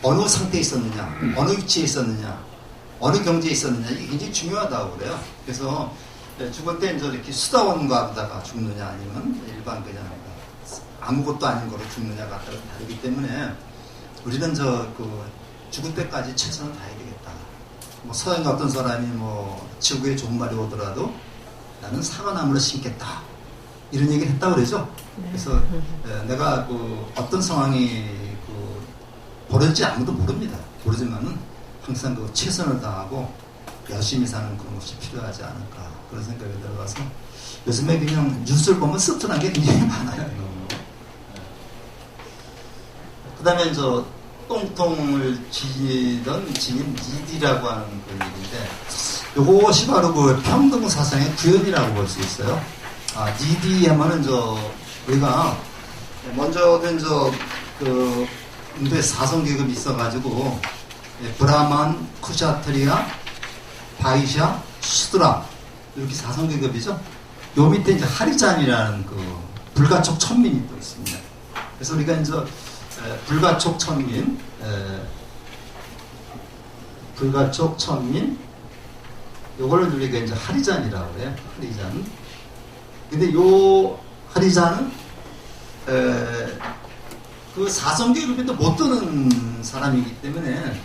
어느 상태에 있었느냐, 어느 위치에 있었느냐, 어느 경지에 있었느냐, 이게 굉장히 중요하다고 그래요. 그래서 죽을 때 이제 이렇게 수다원과 하다가 죽느냐, 아니면 일반 그냥 아무것도 아닌 거로 죽느냐가 다르기 때문에 우리는 죽을 때까지 최선을 다해야 되겠다. 뭐 서양의 어떤 사람이 뭐 지구에 좋은 말이 오더라도 나는 사과나무를 심겠다, 이런 얘기를 했다고 그러죠. 그래서 내가 어떤 상황이 벌어질지 아무도 모릅니다. 모르지만은 항상 최선을 다하고 열심히 사는 그런 것이 필요하지 않을까, 그런 생각이 들어가서 요즘에 그냥 뉴스를 보면 씁쓸한 게 굉장히 많아요. 그 다음에 똥통을 지던 지인 니디라고 하는 그 얘기인데, 요것이 바로 그 평등 사상의 구현이라고 볼 수 있어요. 니디 하면은 우리가 먼저는 인도에 4성 계급이 있어가지고 브라만, 쿠샤트리아, 바이샤, 슈드라, 이렇게 4성 계급이죠. 요 밑에 이제 하리잔이라는 그 불가촉 천민이 또 있습니다. 그래서 우리가 이제 불가촉 천민, 요걸 우리가 이제 하리잔이라고 해요. 하리잔. 근데 요 하리잔은 그 4성 계급에도 못 드는 사람이기 때문에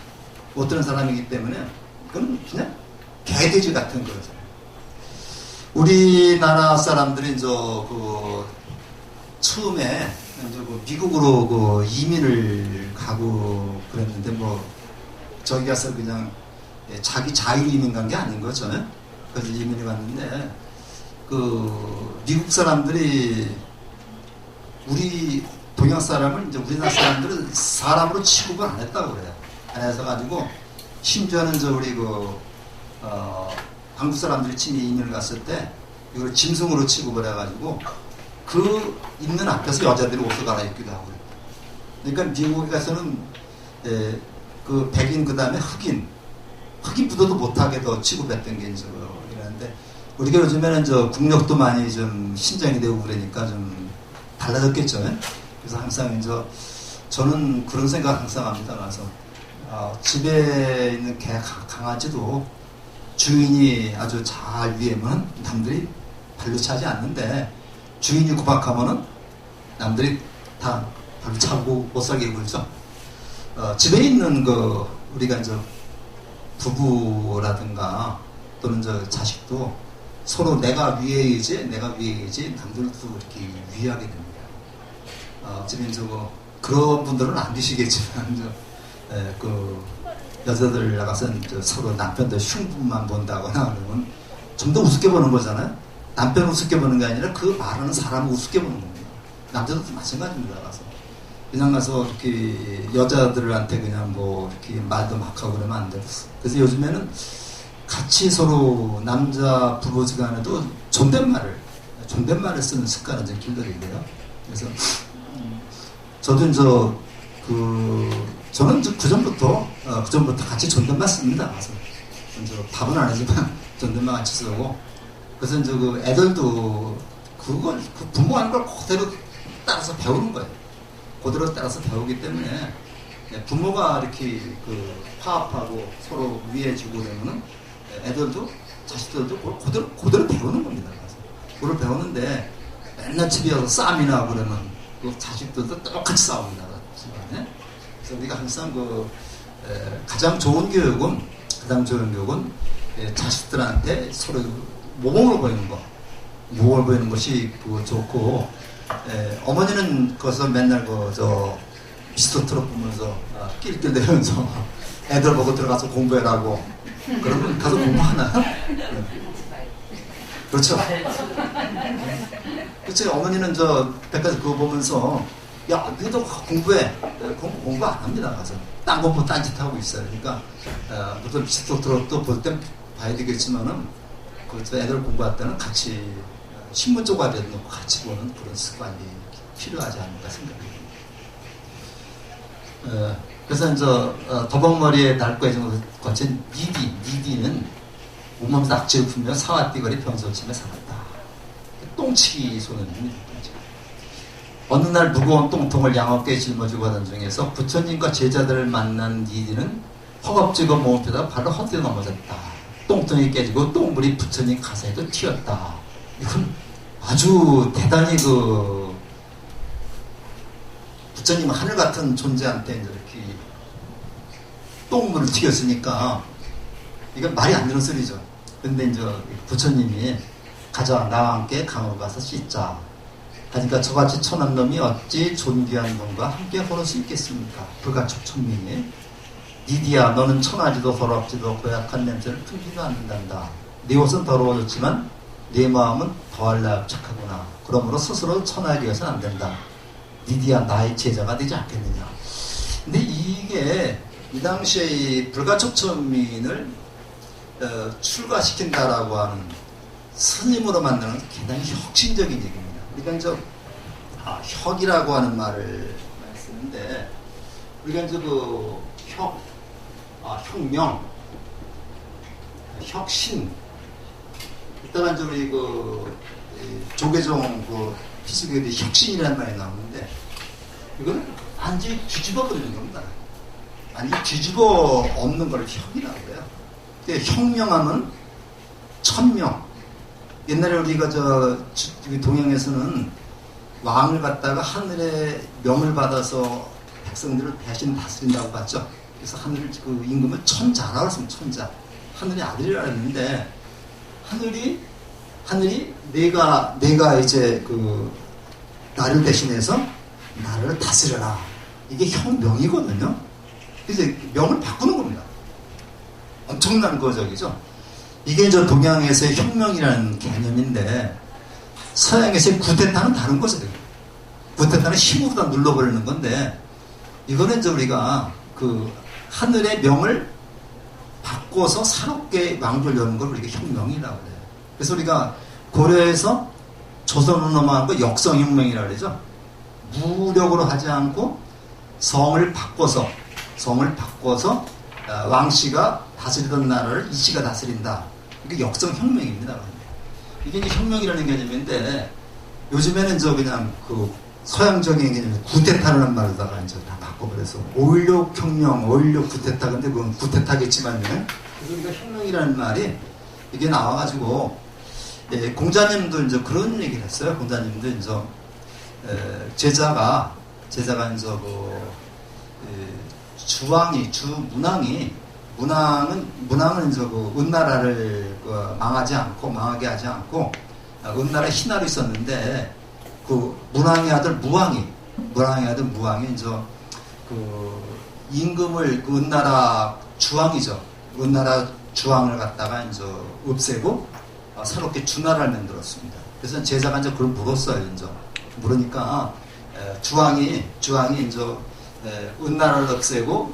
그건 그냥 개돼지 같은 거죠. 우리나라 사람들이 처음에 미국으로 이민을 가고 그랬는데, 저기 가서 그냥 자기 자유 이민 간 게 아닌 거죠. 그래서 이민을 갔는데, 미국 사람들이 우리 동양 사람을 우리나라 사람들은 사람으로 취급을 안 했다고 그래요. 안 해서 가지고, 심지어는 우리 한국 사람들이 친히 이민을 갔을 때 이걸 짐승으로 취급을 해가지고 있는 앞에서 여자들이 옷을 갈아입기도 하고 그래요. 그러니까 미국에 가서는 백인 그 다음에 흑인 부도도 못하게 더 취급했던 게 이러는데, 우리가 요즘에는 국력도 많이 좀 신장이 되고 그러니까 좀 달라졌겠죠. 그래서 항상 저는 그런 생각 항상 합니다. 가서 집에 있는 개, 강아지도 주인이 아주 잘 위하면 남들이 발로 차지 않는데, 주인이 구박하면은 남들이 다 발로 차고 못 살게 굴죠. 집에 있는 우리가 부부라든가 또는 자식도 서로 내가 위해야지 남들도 이렇게 위하게 됩니다. 지금 그런 분들은 안 계시겠지만 여자들 나가서 서로 남편들 흉부만 본다거나 그러면 좀 더 우습게 보는 거잖아요. 남편 우습게 보는 게 아니라 그 말하는 사람을 우습게 보는 겁니다. 남자들도 마찬가지입니다. 그냥 가서 이렇게 여자들한테 그냥 이렇게 말도 막 하고 그러면 안 돼요. 그래서 요즘에는 같이 서로 남자 부부지간에도 존댓말을 쓰는 습관을 좀 길러야 돼요. 그래서 저도 저는 그전부터 같이 존댓말 씁니다. 그래서 답은 안 하지만 존댓말 같이 쓰고, 그래서 이제 그 애들도 그 부모 하는 걸 그대로 따라서 배우는 거예요. 그대로 따라서 배우기 때문에 부모가 이렇게 그 화합하고 서로 위해주고 그러면은 애들도 자식들도 그대로 배우는 겁니다. 그걸 배우는데 맨날 집에 와서 싸움이 나고 그러면 그 자식들도 똑같이 싸웁니다. 집안에. 그래서 우리가 항상 가장 좋은 교육은 자식들한테 서로 모범을 보이는 것이 좋고, 어머니는 거기서 맨날 미스터 트롯 보면서 낄낄대면서 애들 보고 들어가서 공부해라고 그러면 가서 공부하나? 그렇죠. 그렇죠. 어머니는 백화점 그거 보면서 야, 너도 공부해. 공부 안 합니다. 가서 딴 공부 딴짓 하고 있어요. 그러니까 무슨 미스터 트롯도 볼 땐 봐야 되겠지만은 거기서 애들 공부할 때는 같이 신문 조각이라도 놓고 같이 보는 그런 습관이 필요하지 않을까 생각합니다. 그래서 이제 더벅머리에 낡고 거친 니디는 몸몸 악취를 품며 사와띠거리 병소침에 살았다. 똥치기 소년입니다. 어느 날 무거운 똥통을 양어깨에 짊어지고 가던 중에서 부처님과 제자들을 만난 니디는 허겁지겁 몸앞에다 발을 헛디뎌 넘어졌다. 똥통이 깨지고 똥물이 부처님 가사에도 튀었다. 이건 아주 대단히 부처님 하늘 같은 존재한테 이렇게 똥물을 튀겼으니까 이건 말이 안 되는 소리죠. 근데 이제 부처님이 가자, 나와 함께 강으로 가서 씻자. 하니까 저같이 천한 놈이 어찌 존귀한 놈과 함께 걸을 수 있겠습니까? 불가촉 천민이. 니디야, 너는 천하지도 더럽지도 고약한 냄새를 풍기도 않는단다. 네 옷은 더러워졌지만 네 마음은 더할 나야 착하구나. 그러므로 스스로 천하게 해서는 안 된다. 니디야, 나의 제자가 되지 않겠느냐. 근데 이게 이 당시에 이 불가촉 천민을 출가시킨다라고 하는 스님으로 만드는 굉장히 혁신적인 얘기입니다. 우리가 이제 혁이라고 하는 말을 쓰는데, 우리가 이제 혁명, 혁신, 이따가 이제 우리 조계종 피스교에도 혁신이라는 말이 나오는데, 이거는 완전히 뒤집어 버리는 겁니다. 완전히 뒤집어 엎는 걸 혁이라고 해요. 혁명하면 천명. 옛날에 우리가 동양에서는 왕을 갖다가 하늘의 명을 받아서 백성들을 대신 다스린다고 봤죠. 그래서 하늘 임금을 천자라고 했습니다. 천자. 하늘의 아들이라 했는데, 하늘이 내가 이제 나를 대신해서 나를 다스려라. 이게 혁명이거든요. 그래서 명을 바꾸는 겁니다. 엄청난 거적이죠. 이게 동양에서의 혁명이라는 개념인데, 서양에서의 구테타는 다른 거죠. 구테타는 힘으로 다 눌러버리는 건데, 이거는 이제 우리가 하늘의 명을 바꿔서 새롭게 왕조를 여는 걸 우리가 혁명이라고 그래요. 그래서 우리가 고려에서 조선으로 넘어간 거 역성혁명이라고 그러죠. 무력으로 하지 않고 성을 바꿔서 왕씨가 다스리던 나라를 이씨가 다스린다. 이게 역성혁명입니다. 이게 이제 혁명이라는 개념인데, 요즘에는 그냥 서양적인 개념, 구테타라는 말로다가 이제 다 바꿔버려서 5.16 혁명, 5.16 구테타. 근데 그건 구테타겠지만요. 그래서 우리가 혁명이라는 말이 이게 나와가지고, 공자님도 이제 그런 얘기를 했어요. 공자님도 이제 제자가 이제 문왕은 이제 은나라를 망하게 하지 않고 은나라 신하로 있었는데, 문왕의 아들 무왕이 이제 임금을 은나라 주왕이죠. 은나라 주왕을 갖다가 이제 없애고 새롭게 주나라를 만들었습니다. 그래서 제자가 이제 그걸 물었어요. 이제 물으니까 주왕이 이제 은나라를 없애고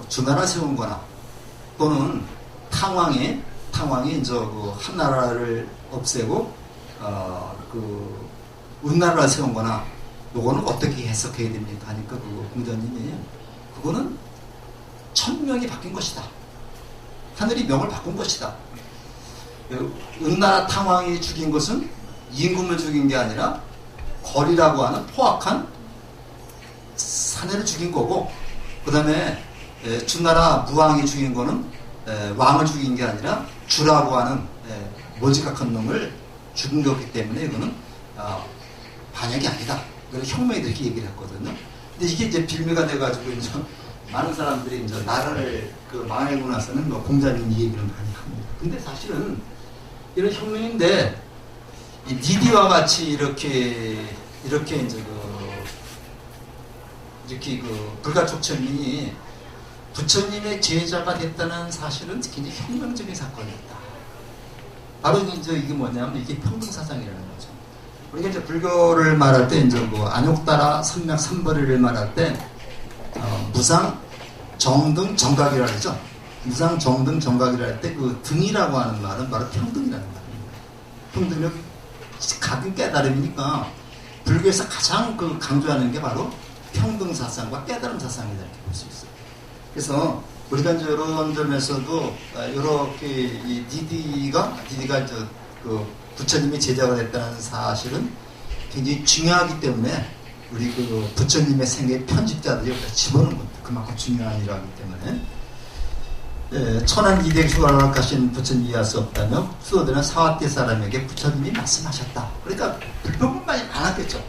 주나라 세운 거나, 또는 탕왕이 이제 한나라를 없애고 은나라를 세운 거나, 요거는 어떻게 해석해야 됩니까? 하니까 그 공자님이 그거는 천명이 바뀐 것이다. 하늘이 명을 바꾼 것이다. 은나라 탕왕이 죽인 것은 임금을 죽인 게 아니라 거리라고 하는 포악한 사내를 죽인 거고, 그 다음에 주나라 무왕이 죽인 거는 왕을 죽인 게 아니라 주라고 하는 몰지각한 놈을 죽인 거기 때문에 이거는 반역이 아니다. 이걸 혁명이 이렇게 얘기를 했거든요. 근데 이게 이제 빌미가 돼가지고 이제 많은 사람들이 이제 나라를 망하고 나서는 뭐 공자님 이 얘기를 많이 합니다. 근데 사실은 이런 혁명인데 이 니디와 같이 이렇게 이제 이렇게 불가촉천민이 부처님의 제자가 됐다는 사실은 굉장히 혁명적인 사건이었다. 바로 이제 이게 뭐냐면 이게 평등사상이라는 거죠. 우리가 이제 불교를 말할 때 이제 안욕따라 선명 삼벌이를 말할 때 무상 정등 정각이라 그러죠. 무상 정등 정각이라 할 때 그 등이라고 하는 말은 바로 평등이라는 말입니다. 평등은 각은 깨달음이니까 불교에서 가장 강조하는 게 바로 평등 사상과 깨달음 사상이다 이렇게 볼 수 있어요. 그래서 우리가 이제 이런 점에서도 이렇게 이 니디가 이제 부처님의 제자가 됐다는 사실은 굉장히 중요하기 때문에 우리 부처님의 생애 편집자들이 여기다 집어넣은 겁니다. 그만큼 중요한 일이기 때문에 천한 이대수가 가신 부처님이 이해할 수 없다며 수도들은 사화대 사람에게 부처님이 말씀하셨다. 그러니까 불평불만이 많았겠죠.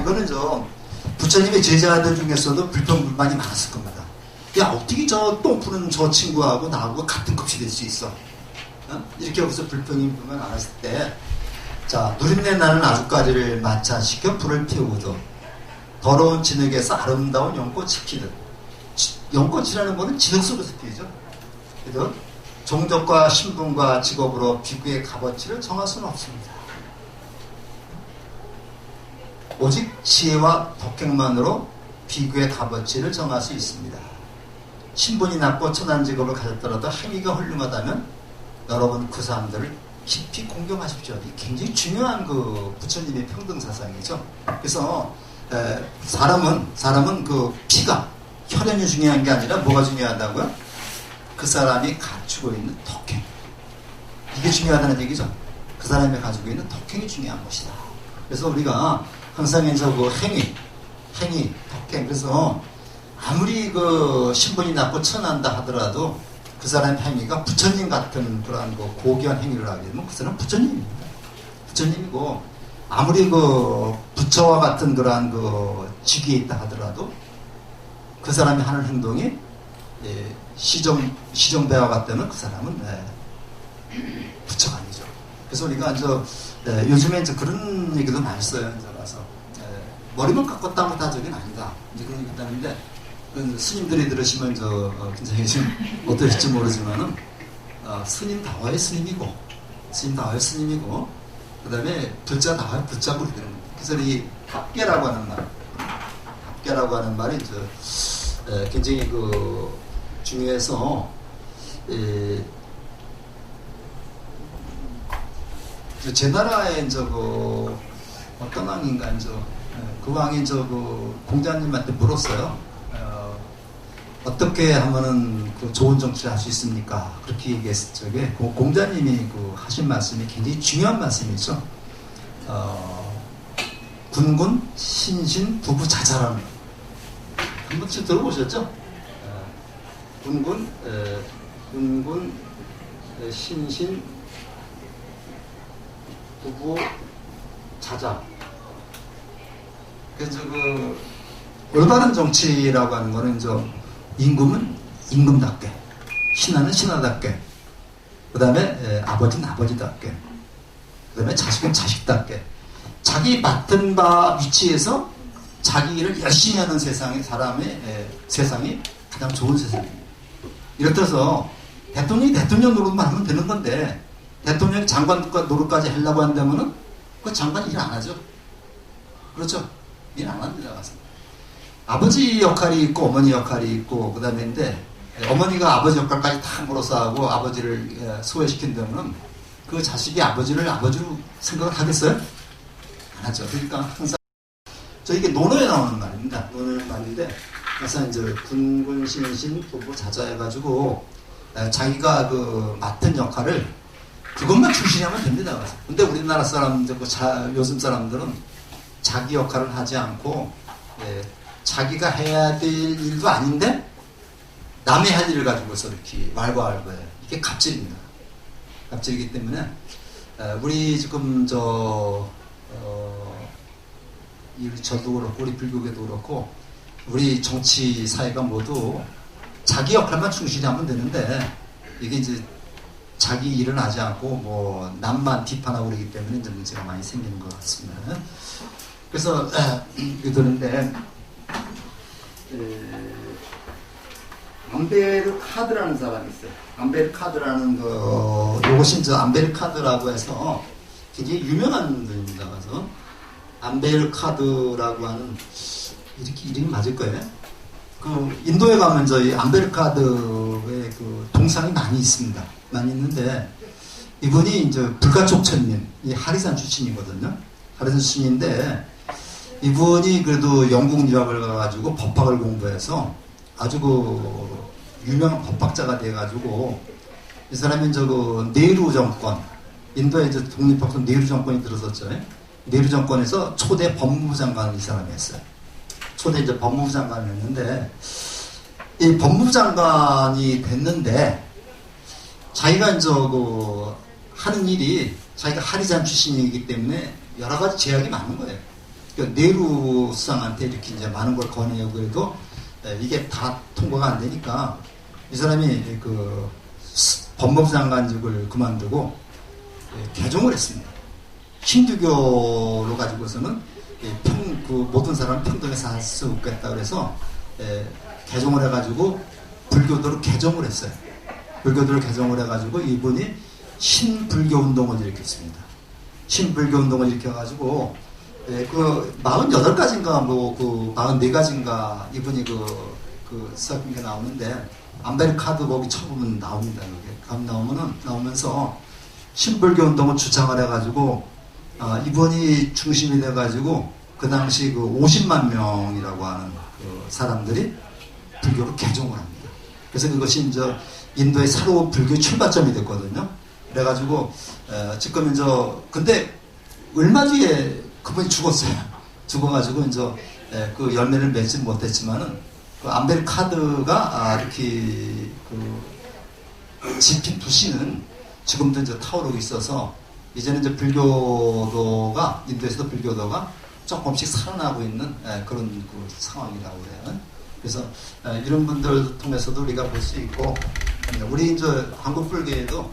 이거는 부처님의 제자들 중에서도 불평불만이 많았을 겁니다. 야, 어떻게 저 똥푸는 저 친구하고 나하고 같은 급이 될 수 있어? 이렇게 여기서 불평불만 많았을 때, 자, 누린내 나는 아주까지를 마차시켜 불을 피우고도 더러운 진흙에서 아름다운 연꽃이 피듯. 연꽃이라는 거는 진흙 속에서 피우죠. 그래서 종족과 신분과 직업으로 비구의 값어치를 정할 수는 없습니다. 오직 지혜와 덕행만으로 비구의 값어치를 정할 수 있습니다. 신분이 낮고 천한 직업을 가졌더라도 행위가 훌륭하다면 여러분 그 사람들을 깊이 공경하십시오. 이게 굉장히 중요한 부처님의 평등 사상이죠. 그래서 사람은 피가 혈연이 중요한 게 아니라 뭐가 중요하다고요? 그 사람이 갖추고 있는 덕행, 이게 중요하다는 얘기죠. 그 사람이 가지고 있는 덕행이 중요한 것이다. 그래서 우리가 항상 이제 행위, 덕행, 그래서 아무리 신분이 낮고 천한다 하더라도 그 사람의 행위가 부처님 같은 그러한 고귀한 행위를 하게 되면 그 사람은 부처님입니다. 부처님이고, 아무리 부처와 같은 그러한 직위에 있다 하더라도 그 사람이 하는 행동이 시정배와 같다면 그 사람은 부처가 아니죠. 그래서 우리가 요즘에 그런 얘기도 많이 써요. 와서 머리만 깎았다고 다 저긴 아니다. 이제 그런 얘기 있다는데, 스님들이 들으시면 굉장히 좀 어떨지 모르지만은 스님다워의 스님이고, 그 다음에 불자다워의 불자불이 되는 겁니다. 그래서 이 합계라고 하는 말이 굉장히 중요해서 제 나라에 어떤 왕인가 그 왕이 공자님한테 물었어요. 어떻게 하면은 좋은 정치를 할 수 있습니까? 그렇게 얘기했을 적에 공자님이 하신 말씀이 굉장히 중요한 말씀이죠. 군군, 신신, 부부자자라는 한 번쯤 들어보셨죠? 군군, 신신, 부부자자. 그래서 올바른 정치라고 하는 거는 임금은 임금답게, 신하는 신하답게, 그 다음에 아버지는 아버지답게, 그 다음에 자식은 자식답게, 자기 맡은 바 위치에서 자기 일을 열심히 하는 세상이 가장 좋은 세상입니다. 이렇듯해서 대통령이 대통령 노릇만 하면 되는 건데, 대통령이 장관 노릇까지 하려고 한다면은 그 장관이 일 안 하죠. 그렇죠? 일 안 합니다. 아버지 역할이 있고 어머니 역할이 있고, 그 다음에 어머니가 아버지 역할까지 다 물어서 하고 아버지를 소외시킨다면 그 자식이 아버지를 아버지로 생각을 하겠어요? 안 하죠. 그러니까 항상 이게 논어에 나오는 말입니다. 논어의 말인데, 그래서 이제 군군 신신 부부 자자 해가지고 자기가 그 맡은 역할을 그것만 충실히 하면 됩니다. 그래서. 근데 우리나라 사람들, 요즘 사람들은 자기 역할을 하지 않고 자기가 해야 될 일도 아닌데 남의 할 일을 가지고서 이렇게 왈가왈부해요. 이게 갑질입니다. 갑질이기 때문에 우리 지금 저도 그렇고 우리 불교계도 그렇고 우리 정치 사회가 모두 자기 역할만 충실히 하면 되는데 이게 이제 자기 일은 하지 않고 뭐 남만 비판하고 그러기 때문에 이제 문제가 많이 생기는 것 같습니다. 그래서 그러는데 암베르 카드라는 사람이 있어요. 암베르 카드라는 요것이 이제 암베르 카드라고 해서 굉장히 유명한 분입니다. 그래서 암베르 카드라고 하는 이렇게 이름이 맞을 거예요. 그 인도에 가면 저희 암베르 카드의 그 동상이 많이 있습니다. 많이 있는데 이분이 이제 불가촉천님, 이 하리산 출신이거든요. 하리산 출신인데 이분이 그래도 영국 유학을 가가지고 법학을 공부해서 아주 그 유명한 법학자가 돼가지고 이 사람이 그 네루 정권, 인도에 이제 독립하고서 네루 정권이 들어섰죠. 네루 정권에서 초대 법무부 장관을 이 사람이 했어요. 초대 이제 법무부 장관을 했는데 이 법무부 장관이 됐는데 자기가 이제 그 하는 일이 자기가 하리산 출신이기 때문에 여러 가지 제약이 많은 거예요. 그러니까 네루 수상한테 이렇게 이제 많은 걸 권해요. 그래도 이게 다 통과가 안 되니까 이 사람이 그 법무부 장관직을 그만두고 개종을 했습니다. 힌두교로 가지고서는 그 모든 사람 평등히 살 수 없겠다 그래서 개종을 해가지고 불교도로 개종을 했어요. 불교도를 개종을 해가지고 이분이 신불교 운동을 일으켰습니다. 신불교 운동을 일으켜가지고 그 48가지인가 뭐 그 44가지인가 이분이 그 써진 게 나오는데 암베르 카드 거기 쳐보면 나옵니다. 여기 나오면서 신불교 운동을 주창을 해가지고 이분이 중심이 돼가지고 그 당시 그 50만 명이라고 하는 그 사람들이 불교로 개종을 합니다. 그래서 그것이 이제 인도의 새로운 불교 출발점이 됐거든요. 그래가지고 지금 이제 근데 얼마 뒤에 그분이 죽었어요. 죽어가지고 이제 그 열매를 맺지 못했지만은 그 암베르 카드가 이렇게 그 지핀 부시는 지금도 이제 타오르고 있어서 이제는 이제 불교도가 인도에서도 불교도가 조금씩 살아나고 있는 그런 그 상황이라고 해요. 그래서 이런 분들 통해서도 우리가 볼 수 있고 우리 이제 한국 불교에도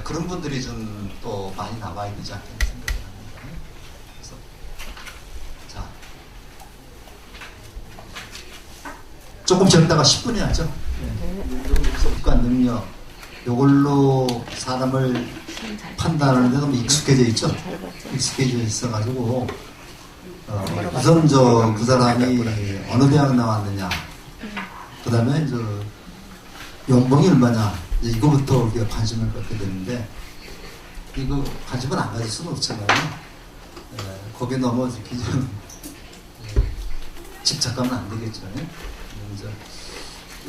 그런 분들이 좀 또 많이 나와야 되지 않겠나 생각합니다. 그래서 자 조금 적다가 10분이 하죠. 습관 능력 요걸로 사람을 판단하는데 너무 익숙해져 있죠. 익숙해져 있어가지고 우선 그 사람이 어느 대학 나왔느냐, 그 다음에 연봉이 얼마냐, 이거부터 우리가 관심을 갖게 되는데 이거 관심을 안 가질 수는 없잖아요. 거기에 너무 이렇게 좀 집착하면 안 되겠죠.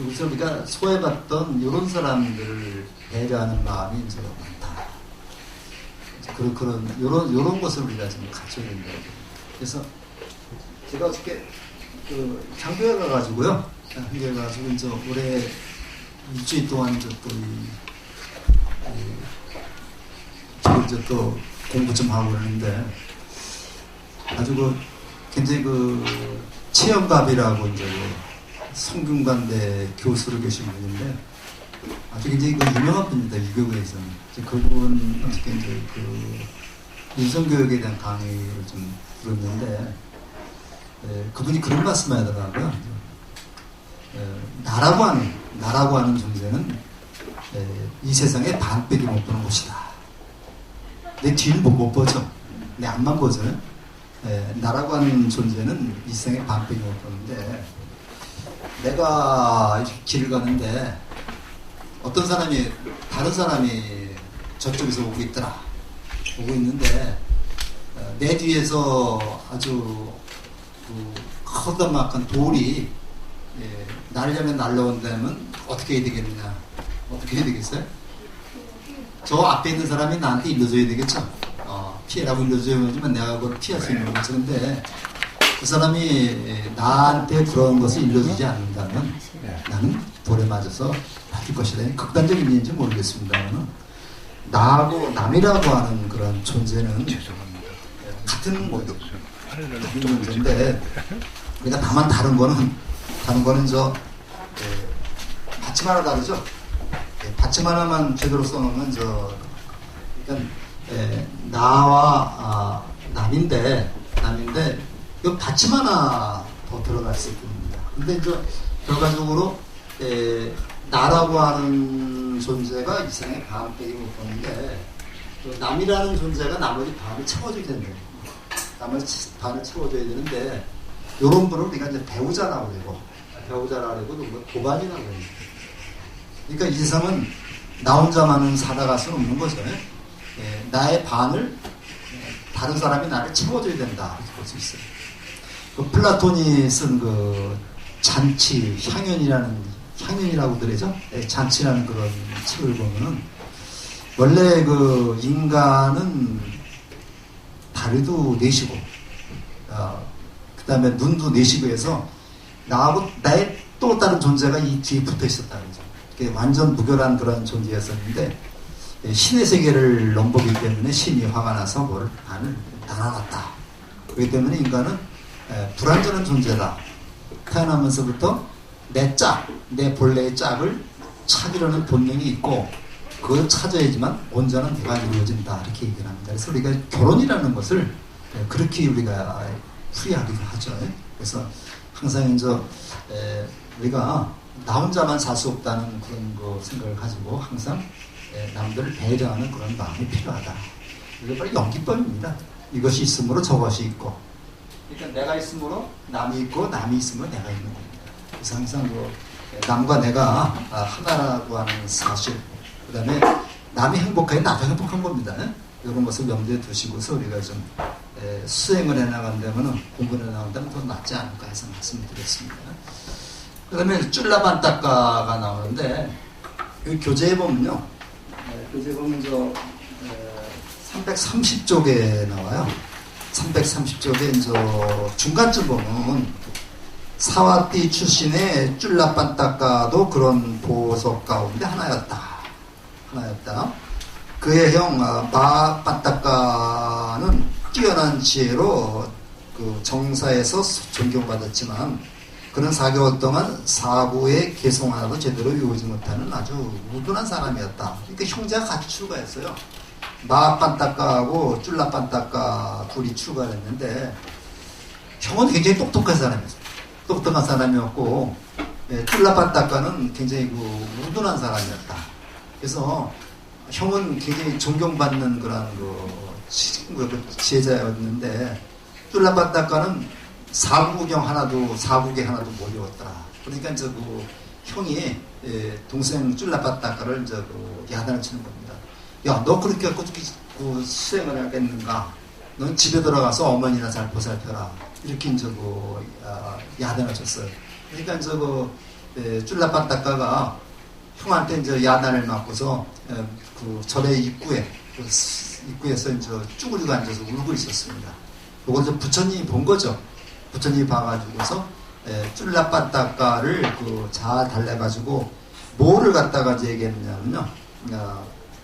여기서 우리가 소외받던 이런 사람들을 배려하는 마음이 이제 많다. 이런 것을 우리가 좀 갖춰야 된다. 그래서 제가 어저께 장교에 가가지고요. 장교에 가가지고 이제 올해 일주일 동안 또 공부 좀 하고 그러는데 아주 굉장히 최영갑이라고 이제 성균관대 교수로 계신 분인데 아주 굉장히 유명한 분입니다. 유교계에서는. 그분 어떻게 이제 인성교육에 대한 강의를 좀 들었는데 그분이 그런 말씀을 하더라고요. 나라고 하는 존재는 이 세상에 반백이 못 보는 곳이다. 내 뒤를 못 보죠. 내 앞만 보죠. 나라고 하는 존재는 이 세상에 반백이 못 보는데 내가 이렇게 길을 가는데 다른 사람이 저쪽에서 오고 있더라. 오고 있는데 내 뒤에서 아주 그 커다막한 돌이 날려면 날라온다면 어떻게 해야 되겠느냐? 어떻게 해야 되겠어요? 저 앞에 있는 사람이 나한테 일러줘야 되겠죠? 피해라고 일러줘야지만 내가 그걸 피할 수 있는 거죠. 근데 그 사람이 나한테 그런 것을 일러주지 않는다면 나는 돌에 맞아서 바뀔 것이다. 극단적인 얘기인지 모르겠습니다만 나하고 남이라고 하는 그런 존재는 같은 존재인데 우리가 다만 다른 거는 받침 하나 다르죠. 받침 하나만 제대로 써놓으면 그러니까 나와 남인데 이 받침 하나 더 들어갈 수 있습니다. 근데 결과적으로 나라고 하는 존재가 이상의 반백이 못 보는데 남이라는 존재가 나머지 반을 채워줘야 된대요. 나머지 반을 채워줘야 되는데 이런 분을 우리가 이제 배우자라고 그러고 도반이라고 해요. 그러니까 이 세상은 나 혼자만은 살아갈 수는 없는 거죠. 나의 반을 다른 사람이 나를 채워줘야 된다 이렇게 볼 수 있어요. 그 플라톤이 쓴 그 잔치 향연이라고 그러죠. 잔치라는 그런 책을 보면은 원래 그 인간은 다리도 내시고 그 다음에 눈도 내시고 해서 나하고 나의 또 다른 존재가 이 뒤에 붙어 있었다는 거죠. 완전 무결한 그런 존재였었는데 신의 세계를 넘보기 때문에 신이 화가 나서 반을 나눠놨다. 그렇기 때문에 인간은 불완전한 존재다. 태어나면서부터 내 본래의 짝을 찾으려는 본능이 있고 그걸 찾아야지만 온전한 대화가 이루어진다. 이렇게 얘기를 합니다. 그래서 우리가 결혼이라는 것을 그렇게 우리가 풀이하기도 하죠. 그래서 항상 우리가 나 혼자만 살 수 없다는 그런 거 생각을 가지고 항상 남들을 배려하는 그런 마음이 필요하다. 이게 바로 연기법입니다. 이것이 있으므로 저것이 있고, 그러니까 내가 있으므로 남이 있고 남이 있으므로 내가 있는 겁니다. 그래서 항상 남과 내가 하나라고 하는 사실, 그 다음에 남이 행복해 나도 행복한 겁니다. 이런 것을 염두에 두시고서 우리가 좀 수행을 해나간다면 공부를 해나간다면 더 낫지 않을까 해서 말씀을 드렸습니다. 그 다음에 쫄라반따까가 나오는데 여기 교재에 보면요, 교재에 보면 330쪽에 나와요. 330쪽에 중간쯤 보면 사와띠 출신의 쫄라반따까도 그런 보석 가운데 하나였다. 그의 형 마반따까는 뛰어난 지혜로 그 정사에서 존경받았지만 그는 4개월 동안 사부의 개송 하나도 제대로 외우지 못하는 아주 무둔한 사람이었다. 그러니까 형제가 같이 출가했어요. 마반따까하고 쫄라반따까 둘이 출가를 했는데 형은 굉장히 똑똑한 사람이었어요. 똑똑한 사람이었고 쫄라반따까는 굉장히 무둔한 사람이었다. 그래서 형은 굉장히 존경받는 그런 지혜자였는데 쫄라반따까는 사국에 하나도 못 외웠더라. 그러니까 형이 동생 쫄라반따까를 야단을 치는 겁니다. 야, 너 그렇게 갖고 수행을 하겠는가? 넌 집에 들어가서 어머니나 잘 보살펴라. 이렇게 야단을 쳤어요. 그러니까 쫄라반따까가 형한테 야단을 맞고서 그 절의 입구에서 쭈그리고 앉아서 울고 있었습니다. 그걸 부처님이 본 거죠. 부처님이 봐가지고서 쫄라반따까를 잘 달래가지고 뭐를 갖다가 얘기했냐면요,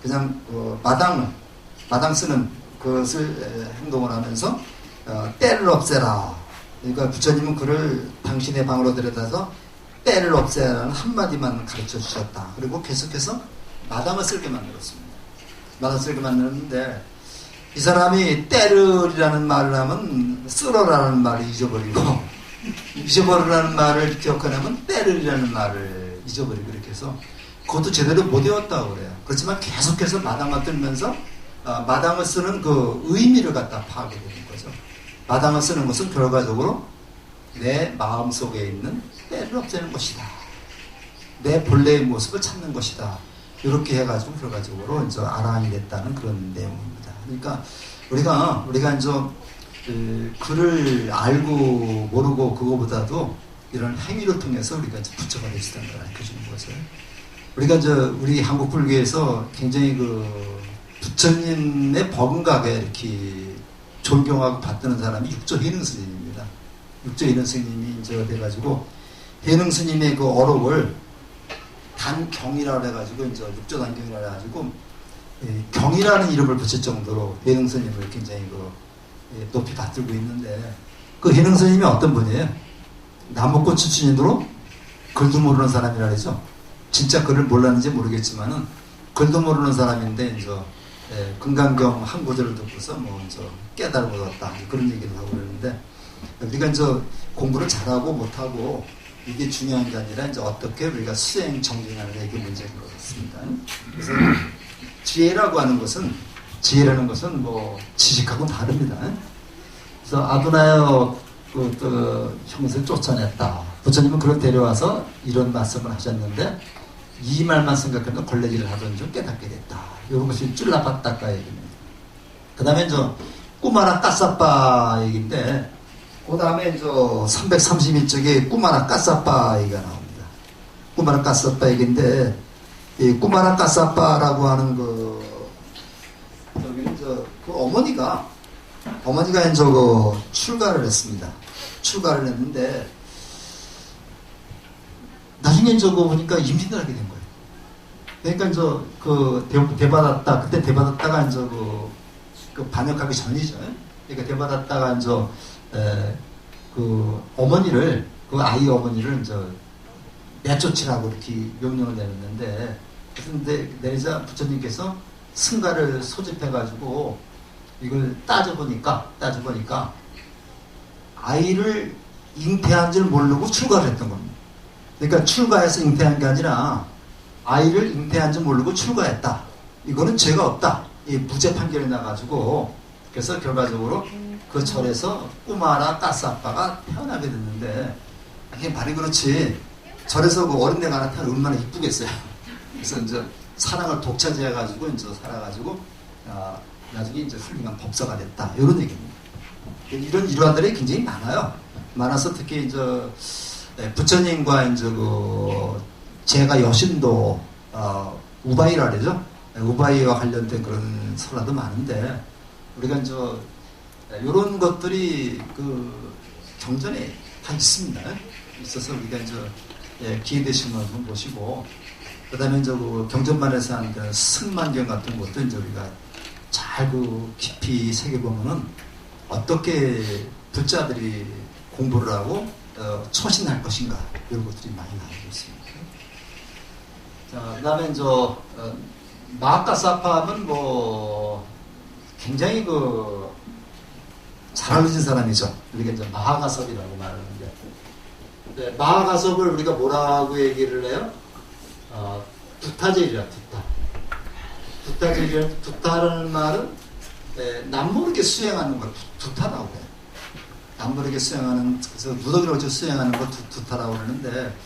그냥 마당 쓰는 그것을 행동을 하면서 때를 없애라. 그러니까 부처님은 그를 당신의 방으로 데려다서 때를 없애라는 한마디만 가르쳐 주셨다. 그리고 계속해서 마당을 쓸게 만들었습니다. 마당을 쓸게 만들었는데 이 사람이 때르라는 말을 하면 쓸어라는 말을 잊어버리고 잊어버리라는 말을 기억하려면 때르라는 말을 잊어버리고 이렇게 해서 그것도 제대로 못 외웠다고 그래요. 그렇지만 계속해서 마당을 들면서 마당을 쓰는 그 의미를 갖다 파악하게 되는 거죠. 마당을 쓰는 것은 결과적으로 내 마음속에 있는 때를 없애는 것이다. 내 본래의 모습을 찾는 것이다. 이렇게 해가지고 결과적으로 아라한이 됐다는 그런 내용입니다. 그러니까 우리가 글을 알고 모르고 그거보다도 이런 행위를 통해서 우리가 이제 부처가 되시다는 걸 알려주는 거죠. 우리가 우리 한국 불교에서 굉장히 부처님의 버금가게 이렇게 존경하고 받드는 사람이 육조 해능 스님입니다. 육조 해능 스님이 이제 돼가지고 해능 스님의 그 어록을 단경이라고 해가지고 이제 육조 단경이라고 해가지고 경이라는 이름을 붙일 정도로 해능 스님을 굉장히 높이 받들고 있는데 그 해능 스님이 어떤 분이에요? 나무꽃 출신으로 글도 모르는 사람이라 그러죠. 진짜 글을 몰랐는지 모르겠지만은 글도 모르는 사람인데 이제 금강경 한 구절을 듣고서 깨달음을 얻었다 그런 얘기를 하고 그러는데 우리가 이제 공부를 잘하고 못하고 이게 중요한 게 아니라 이제 어떻게 우리가 수행 정진하는 게 문제인 것 같습니다. 그래서 지혜라는 것은 지식하고 다릅니다. 그래서 아도나요 형세를 쫓아냈다. 부처님은 그걸 데려와서 이런 말씀을 하셨는데 이 말만 생각하면 걸레질을 하던 중 깨닫게 됐다. 이런 것이 쫄라봤다까 얘기입니다. 그 다음에 꾸마라 까사빠 얘기인데 그 다음에 332쪽에 꾸마라 까사빠 얘기가 나옵니다. 꾸마라 까사빠 얘기인데 이 꾸마라 까사빠라고 하는 그 어머니가 이제 출가를 했습니다. 출가를 했는데 나중에 보니까 임신을 하게 된 거예요. 그러니까 대받았다. 그때 대받았다가 그 반역하기 전이죠. 그러니까 대받았다가 어머니를 그 아이 어머니를 내쫓으라고 이렇게 명령을 내렸는데 그런데 내리자 부처님께서 승가를 소집해가지고 이걸 따져보니까 아이를 잉태한 줄 모르고 출가를 했던 겁니다. 그러니까 출가해서 잉태한 게 아니라 아이를 잉태한 줄 모르고 출가했다. 이거는 죄가 없다. 이 무죄 판결이 나가지고 그래서 결과적으로 그 절에서 꾸마라 까사빠가 태어나게 됐는데 이게 말이 그렇지 절에서 그 어린애가 하나 태어나면 얼마나 이쁘겠어요. 그래서 이제 사랑을 독차지해가지고 살아가지고 나중에 훌륭한 법사가 됐다. 이런 얘기입니다. 이런 일화들이 굉장히 많아서 특히 부처님과 제가 여신도 우바이라 그러죠. 우바이와 관련된 그런 설화도 많은데 우리가 이런 것들이 경전에 다 있습니다. 있어서 우리가 기회 되시면 한번 보시고 그다음에 경전만에서 하는 승만경 같은 것도 우리가 잘 깊이 새겨보면은 어떻게 부자들이 공부를 하고 처신할 것인가 이런 것들이 많이 나오고 있습니다. 자, 그다음에 마하카사파는 굉장히 잘 알려진 사람이죠. 우리가 마하가섭이라고 말하는데 마하가섭을 우리가 뭐라고 얘기를 해요? 두타제이라 두타라는 말은 남모르게 수행하는 걸 두타라고 해요. 남모르게 수행하는 그래서 무더기로 수행하는 걸 두타라고 하는데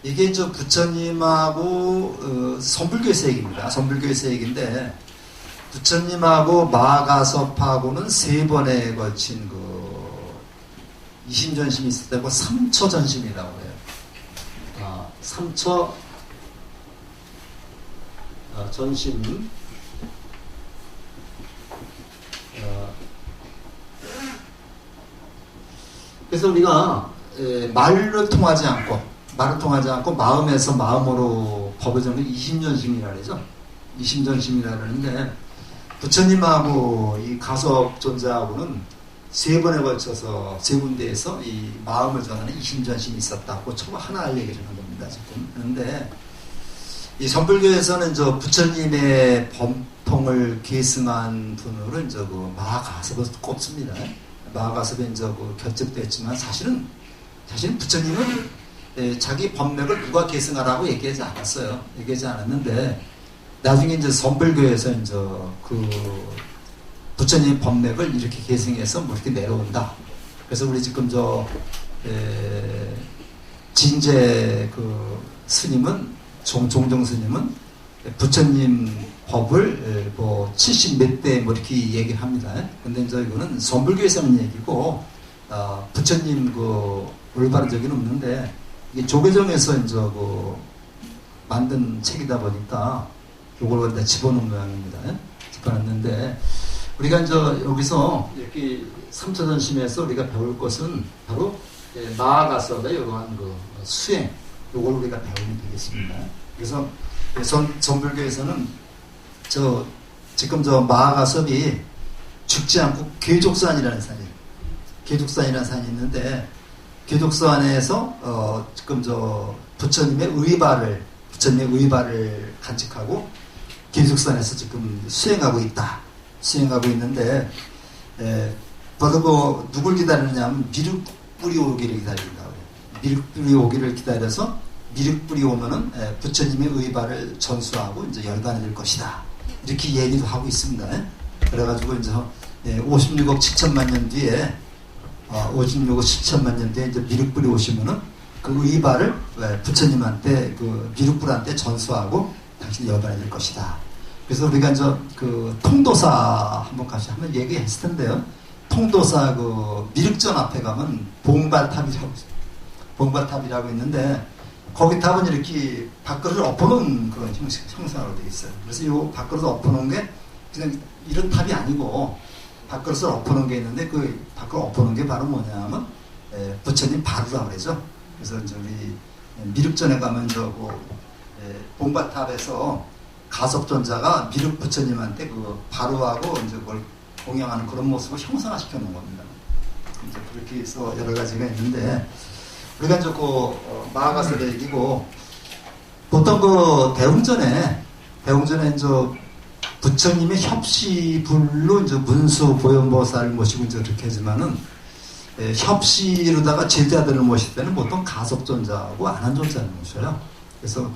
이게 부처님하고 선불교에서 얘기입니다. 선불교에서 얘기인데 부처님하고 마하가섭하고는 3번에 걸친 이심전심이 있을 때고 3처 전심이라고 해요. 3처 전심 그래서 우리가 말로 통하지 않고 마음에서 마음으로 법을 정하는 이심전심이라 그러죠. 이심전심이라 그러는데 부처님하고 이 가섭 존재하고는 3번에 걸쳐서 3군데에서 이 마음을 전하는 이심전심이 있었다고 하나 얘기를 하는 겁니다. 지금. 그런데 이 선불교에서는 부처님의 법통을 계승한 분으로 마하가섭을 꼽습니다. 마하가섭에 결집됐지만 사실은 부처님은 자기 법맥을 누가 계승하라고 얘기하지 않았어요. 얘기하지 않았는데 나중에 선불교에서 부처님 법맥을 이렇게 계승해서 이렇게 내려온다. 그래서 우리 지금 진제 스님은 종종 스님은 부처님 법을 뭐 70 몇 대 뭐 이렇게 얘기를 합니다. 근데 이제 이거는 선불교에서 하는 얘기고, 부처님 그 올바른 적은 없는데, 이게 조계종에서 이제 그 만든 책이다 보니까 요걸 갖다 집어넣은 모양입니다. 집어넣는데, 우리가 이제 여기서 이렇게 삼처전심에서 우리가 배울 것은 바로 나아가서의 이러한 그 수행, 요걸 우리가 배우면 되겠습니다. 그래서 전불교에서는 지금 마하가섭이 죽지 않고 괴족산이라는 산이 있는데, 괴족산에서 지금 부처님의 의발을 간직하고 괴족산에서 지금 수행하고 있는데, 바로 누굴 기다리느냐면 미륵불이 오기를 기다린다. 미륵불이 오기를 기다려서 미륵불이 오면은 부처님의 의발을 전수하고 이제 열반해질 것이다. 이렇게 얘기도 하고 있습니다. 그래가지고 이제 56억 7천만 년 뒤에 56억 7천만 년 뒤에 이제 미륵불이 오시면은 그 의발을 부처님한테 그 미륵불한테 전수하고 당신이 열반해질 것이다. 그래서 우리가 이제 그 통도사 한번 얘기했을 텐데요. 통도사 그 미륵전 앞에 가면 봉발탑이라고 있는데, 거기 탑은 이렇게 밥그릇을 엎어놓은 그런 형상으로 되어 있어요. 그래서 이 밥그릇을 엎어놓은 게 그냥 이런 탑이 아니고 밥그릇을 엎어놓은 게 있는데, 그 밥그릇을 엎어놓은 게 바로 뭐냐면 부처님 바루라고 그러죠. 그래서 이제 우리 미륵전에 가면 봉바탑에서 가섭존자가 미륵 부처님한테 그 바루하고 이제 그걸 공양하는 그런 모습을 형상화시켜 놓은 겁니다. 이제 그렇게 해서 여러 가지가 있는데, 우리가 이제 마하가섭의 얘기고, 보통 그 대웅전에 이제 부처님의 협시불로 이제 문수 보현보살을 모시고 이제 그렇게 하지만은, 협시로다가 제자들을 모실 때는 보통 가섭존자하고 안한존자를 모셔요. 그래서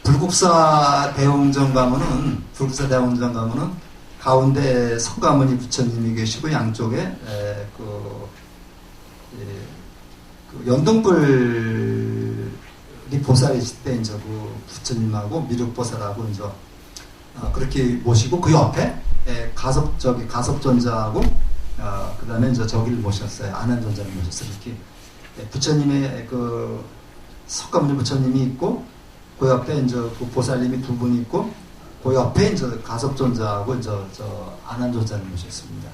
불국사 대웅전 가면은 가운데 석가모니 부처님이 계시고, 양쪽에 연등불이 보살이실 때 이제 그 부처님하고 미륵보살하고 이제 그렇게 모시고, 그 옆에 가섭존자하고 그 다음에 이제 저기를 모셨어요. 안한존자를 모셨어요. 이렇게 부처님의 그 석가모니 부처님이 있고, 그 옆에 이제 그 보살님이 두 분 있고, 그 옆에 이제 가섭존자하고 이제 안한존자를 모셨습니다.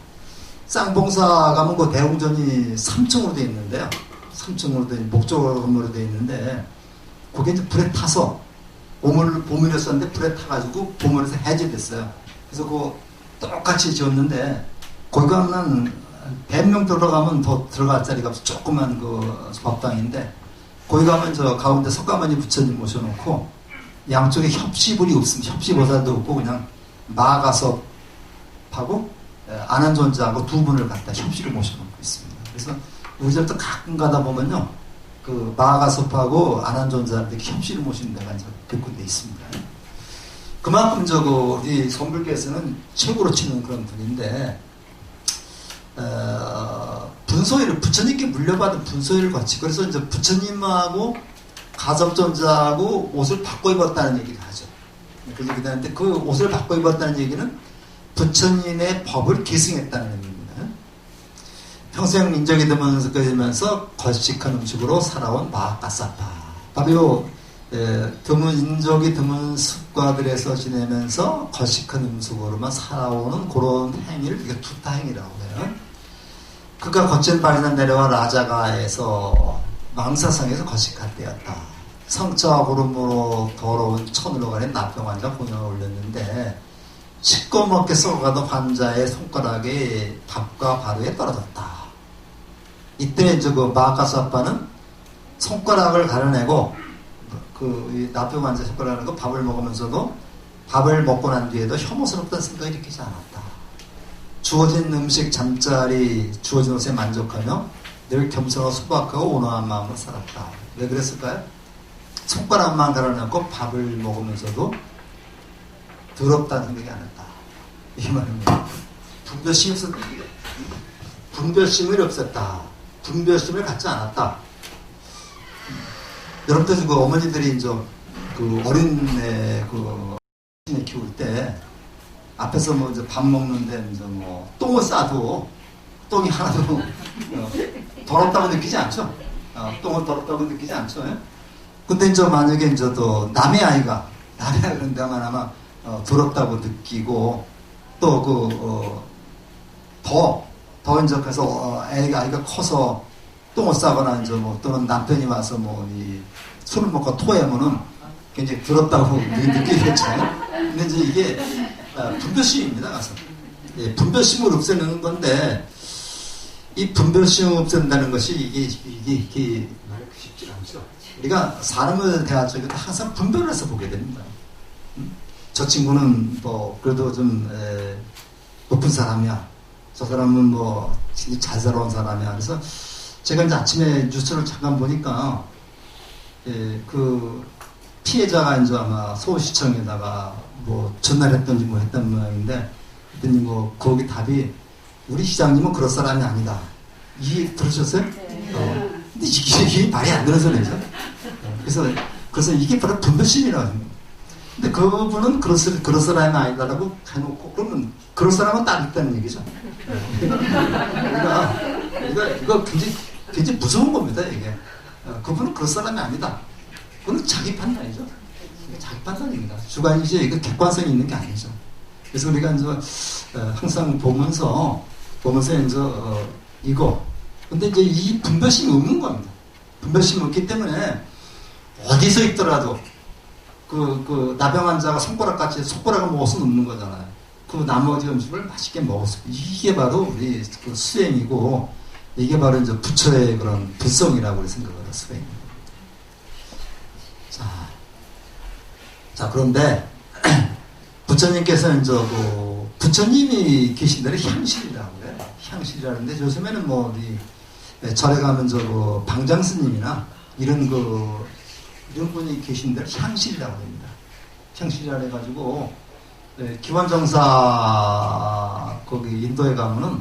쌍봉사 가면 그 대웅전이 3층으로 되어 있는데요. 3층으로 된 목조 건물로 되어 있는데, 그게 이제 불에 타서 보물이었었는데 불에 타가지고 보물에서 해제됐어요. 그래서 그거 똑같이 지었는데, 거기 가면 100명 들어가면 더 들어갈 자리가 없어. 조그만 그 법당인데, 거기 가면 가운데 석가모니 부처님 모셔놓고, 양쪽에 협시불이 없습니다. 협시보살도 없고, 그냥 마하가섭하고 안한존자하고 두 분을 갖다 협시를 모셔놓고 있습니다. 그래서 우리들도 가끔 가다 보면요, 그 마하가섭하고 안한존자한테 협시를 모시는 데가 이제 몇 군데 있습니다. 그만큼 우리 선불교에서는 최고로 치는 그런 분인데, 부처님께 물려받은 분소회를 거치고, 그래서 이제 부처님하고 가섭존자하고 옷을 바꿔 입었다는 얘기를 하죠. 그 얘기를 하는데, 그 옷을 바꿔 입었다는 얘기는 부처님의 법을 계승했다는 의미입니다. 평생 인적이 되면서 거식한 음식으로 살아온 마하가사파. 바로 인적이 드문 습과들에서 지내면서 거식한 음식으로만 살아오는 그런 행위를 이게 투타행위라고 해요. 그가 거친 발이나 내려와 라자가에서 망사성에서 거식할 때였다. 성자와 구름으로 더러운 천으로 가린 나병 환자 공연을 올렸는데, 시꺼멓게 썩어가던 환자의 손가락이 밥과 바루에 떨어졌다. 이때 이제 그 마하가사파는 손가락을 가려내고, 그 나병 환자 손가락을 가려내고 밥을 먹으면서도, 밥을 먹고 난 뒤에도 혐오스럽다는 생각이 일으키지 않았다. 주어진 음식 잠자리, 주어진 옷에 만족하며 늘 겸손하고 소박하고 온화한 마음으로 살았다. 왜 그랬을까요? 손가락만 갈아놓고 밥을 먹으면서도 더럽다는 생각이 안 했다. 이 말입니다. 분별심을 없앴다. 분별심을 갖지 않았다. 여러분들 그 어머니들이 이제 그 어린애 키울 때 앞에서 뭐 이제 밥 먹는데 이제 뭐 똥을 싸도 똥이 하나도 더럽다고 느끼지 않죠. 똥을 더럽다고 느끼지 않죠. 예? 근데 이제 만약에 이제 또 남의 아이가 그런데만 아마 더럽다고 느끼고 또 더 이제 그래서 아이가 커서 똥을 싸거나 이제 뭐 또는 남편이 와서 뭐 이 술을 먹고 토하면은 굉장히 더럽다고 느끼겠죠. 근데 이제 이게 분별심입니다. 가서 분별심을 없애는 건데 이 분별심을 없앤다는 것이 이게 말이 쉽지 않죠. 우리가 사람을 대할 적에 항상 분별을 해서 보게 됩니다. 저 친구는 뭐 그래도 좀 높은 사람이야. 저 사람은 뭐 진짜 잘 살아온 사람이야. 그래서 제가 이제 아침에 뉴스를 잠깐 보니까 그 피해자가 이제 아마 서울시청에다가 뭐 전화했던지 뭐 했던 모양인데 그랬더니 뭐 거기 답이 우리 시장님은 그럴 사람이 아니다. 이게 들으셨어요? 근데 이게 말이 안 되는 소리죠. 그래서 이게 바로 분별심이라고 합니다. 근데 그분은 그럴 사람이 아니다라고 해놓고 그러면 그럴 사람은 딱 있다는 얘기죠. 그러니까 이거 굉장히 무서운 겁니다. 이게 그분은 그럴 사람이 아니다. 그건 자기 판단이죠. 자기 판단입니다. 주관이지 이거 객관성이 있는 게 아니죠. 그래서 우리가 이제 항상 보면서 이제 이거 근데 이제 이 분별심이 없는 겁니다. 분별심이 없기 때문에 어디서 있더라도 그 나병 환자가 손가락을 먹어서 눕는 거잖아요. 그 나머지 음식을 맛있게 먹었어. 이게 바로 우리 그 수행이고 이게 바로 이제 부처의 그런 불성이라고 생각을 해요. 수행. 자 그런데 부처님께서는 부처님이 계신 데는 향실이라고 해요. 향실이라는데 요즘에는 뭐 우리 절에 가면 방장스님이나 이런 분이 계신 데를 향실이라고 합니다. 향실이라 해가지고 기원정사 거기 인도에 가면은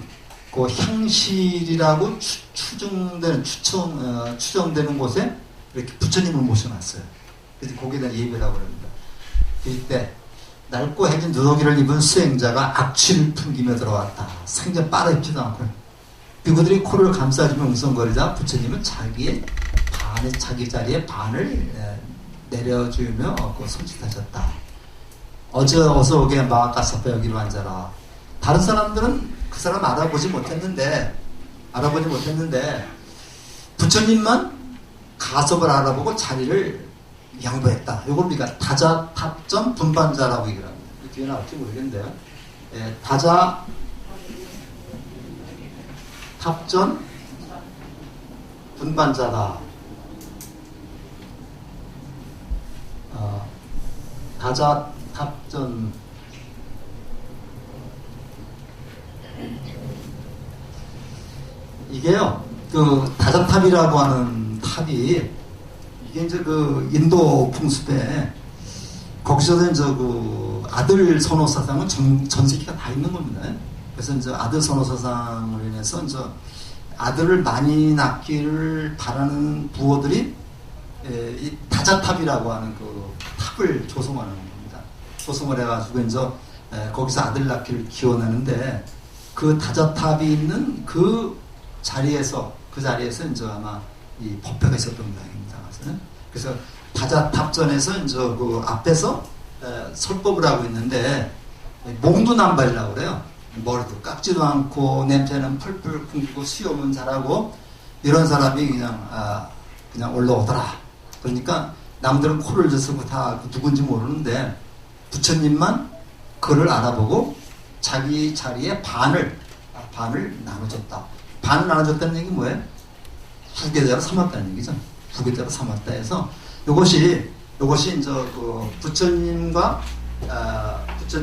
그 향실이라고 추정되는 곳에 이렇게 부처님을 모셔놨어요. 그래서 거기에 대한 예배라고 합니다. 이때 낡고 해진 누더기를 입은 수행자가 악취를 풍기며 들어왔다. 상자 빨아입지도 않고 비구들이 코를 감싸주며 웅성거리자 부처님은 자기 자리에 반을 내려주며 손짓하셨다. 어서 오게 마가사파 여기로 앉아라. 다른 사람들은 그 사람 알아보지 못했는데 부처님만 가섭을 알아보고 자리를 양보했다. 이걸 우리가 다자탑전 분반자라고 얘기를 합니다. 뒤에 나올지 모르겠는데요. 다자탑전 분반자다. 다자탑전 이게요. 그 다자탑이라고 하는 탑이 이게 이제 그 인도 풍습에 거기서는 그 아들 선호 사상은 전 세계가 다 있는 겁니다. 그래서 이제 아들 선호 사상을 인해서 이제 아들을 많이 낳기를 바라는 부호들이 이 다자탑이라고 하는 그 탑을 조성하는 겁니다. 조성을 해가지고 이제 거기서 아들 낳기를 기원하는데 그 다자탑이 있는 그 자리에서 이제 아마 이 법회가 있었던 모양입니다. 그래서 다자탑전에서 이제 그 앞에서 설법을 하고 있는데 몽두남발이라고 그래요. 머리도 깎지도 않고 냄새는 풀풀 풍기고 수염은 잘하고 이런 사람이 그냥 올라오더라. 그러니까 남들은 코를 져서고 다 누군지 모르는데 부처님만 그를 알아보고 자기 자리에 반을 나눠줬다. 반을 나눠줬다는 얘기 뭐예요? 후계자로 삼았다는 얘기죠. 후계자로 삼았다 해서 이것이 이제 그 부처님과 이제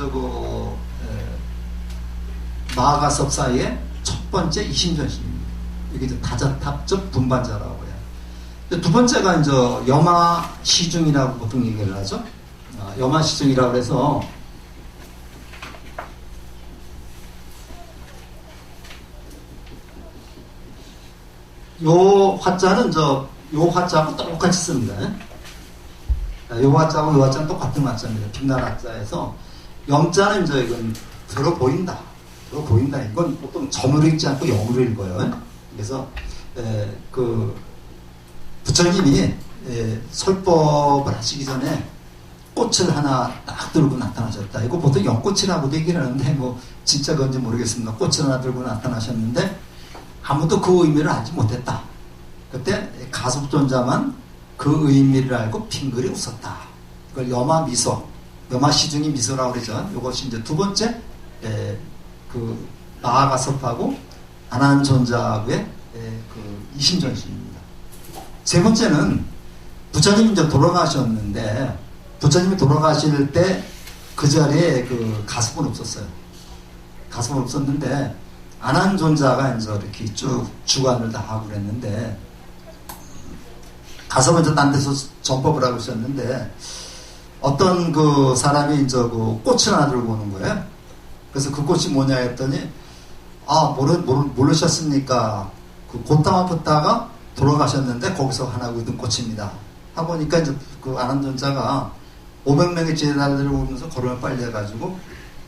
그 마가섭 사이의 첫 번째 이심전심입니다. 이게 이제 다자탑적 분반자라고 해요. 두 번째가 이제 염화시중이라고 보통 얘기를 하죠. 염화시중이라고 해서 요 화자는 요 화자하고 똑같이 씁니다. 요 화자하고 요 화자는 똑같은 화자입니다. 빛날 화자에서 영자는 이제 이건 들어 보인다. 들어 보인다. 이건 보통 점으로 읽지 않고 영으로 읽어요. 그래서 그 부처님이 설법을 하시기 전에 꽃을 하나 딱 들고 나타나셨다. 이거 보통 연꽃이라고도 얘기를 하는데 뭐 진짜 그런지 모르겠습니다. 꽃을 하나 들고 나타나셨는데 아무도 그 의미를 알지 못했다. 그때 가섭존자만 그 의미를 알고 빙그리 웃었다. 그걸 여마미소, 여마시중이 미소라고 그러죠. 이것이 이제 두 번째 그 마하가섭하고 아난존자하고의 그 이심전심입니다. 세 번째는 부처님이 이제 돌아가셨는데 부처님이 돌아가실 때 그 자리에 그 가섭은 없었어요. 가섭은 없었는데 아난존자가 이제 이렇게 쭉 주관을 다 하고 그랬는데 가섭은 이제 딴 데서 전법을 하고 있었는데 어떤 그 사람이 이제 그 꽃을 하나 들고 오는 거예요. 그래서 그 꽃이 뭐냐 했더니 모르셨습니까? 그 곧담아 붙다가 돌아가셨는데 거기서 하나 얻은 꽃입니다. 하고 보니까 이제 그 아난존자가 500명의 제자들을 오면서 걸음을 빨리 해가지고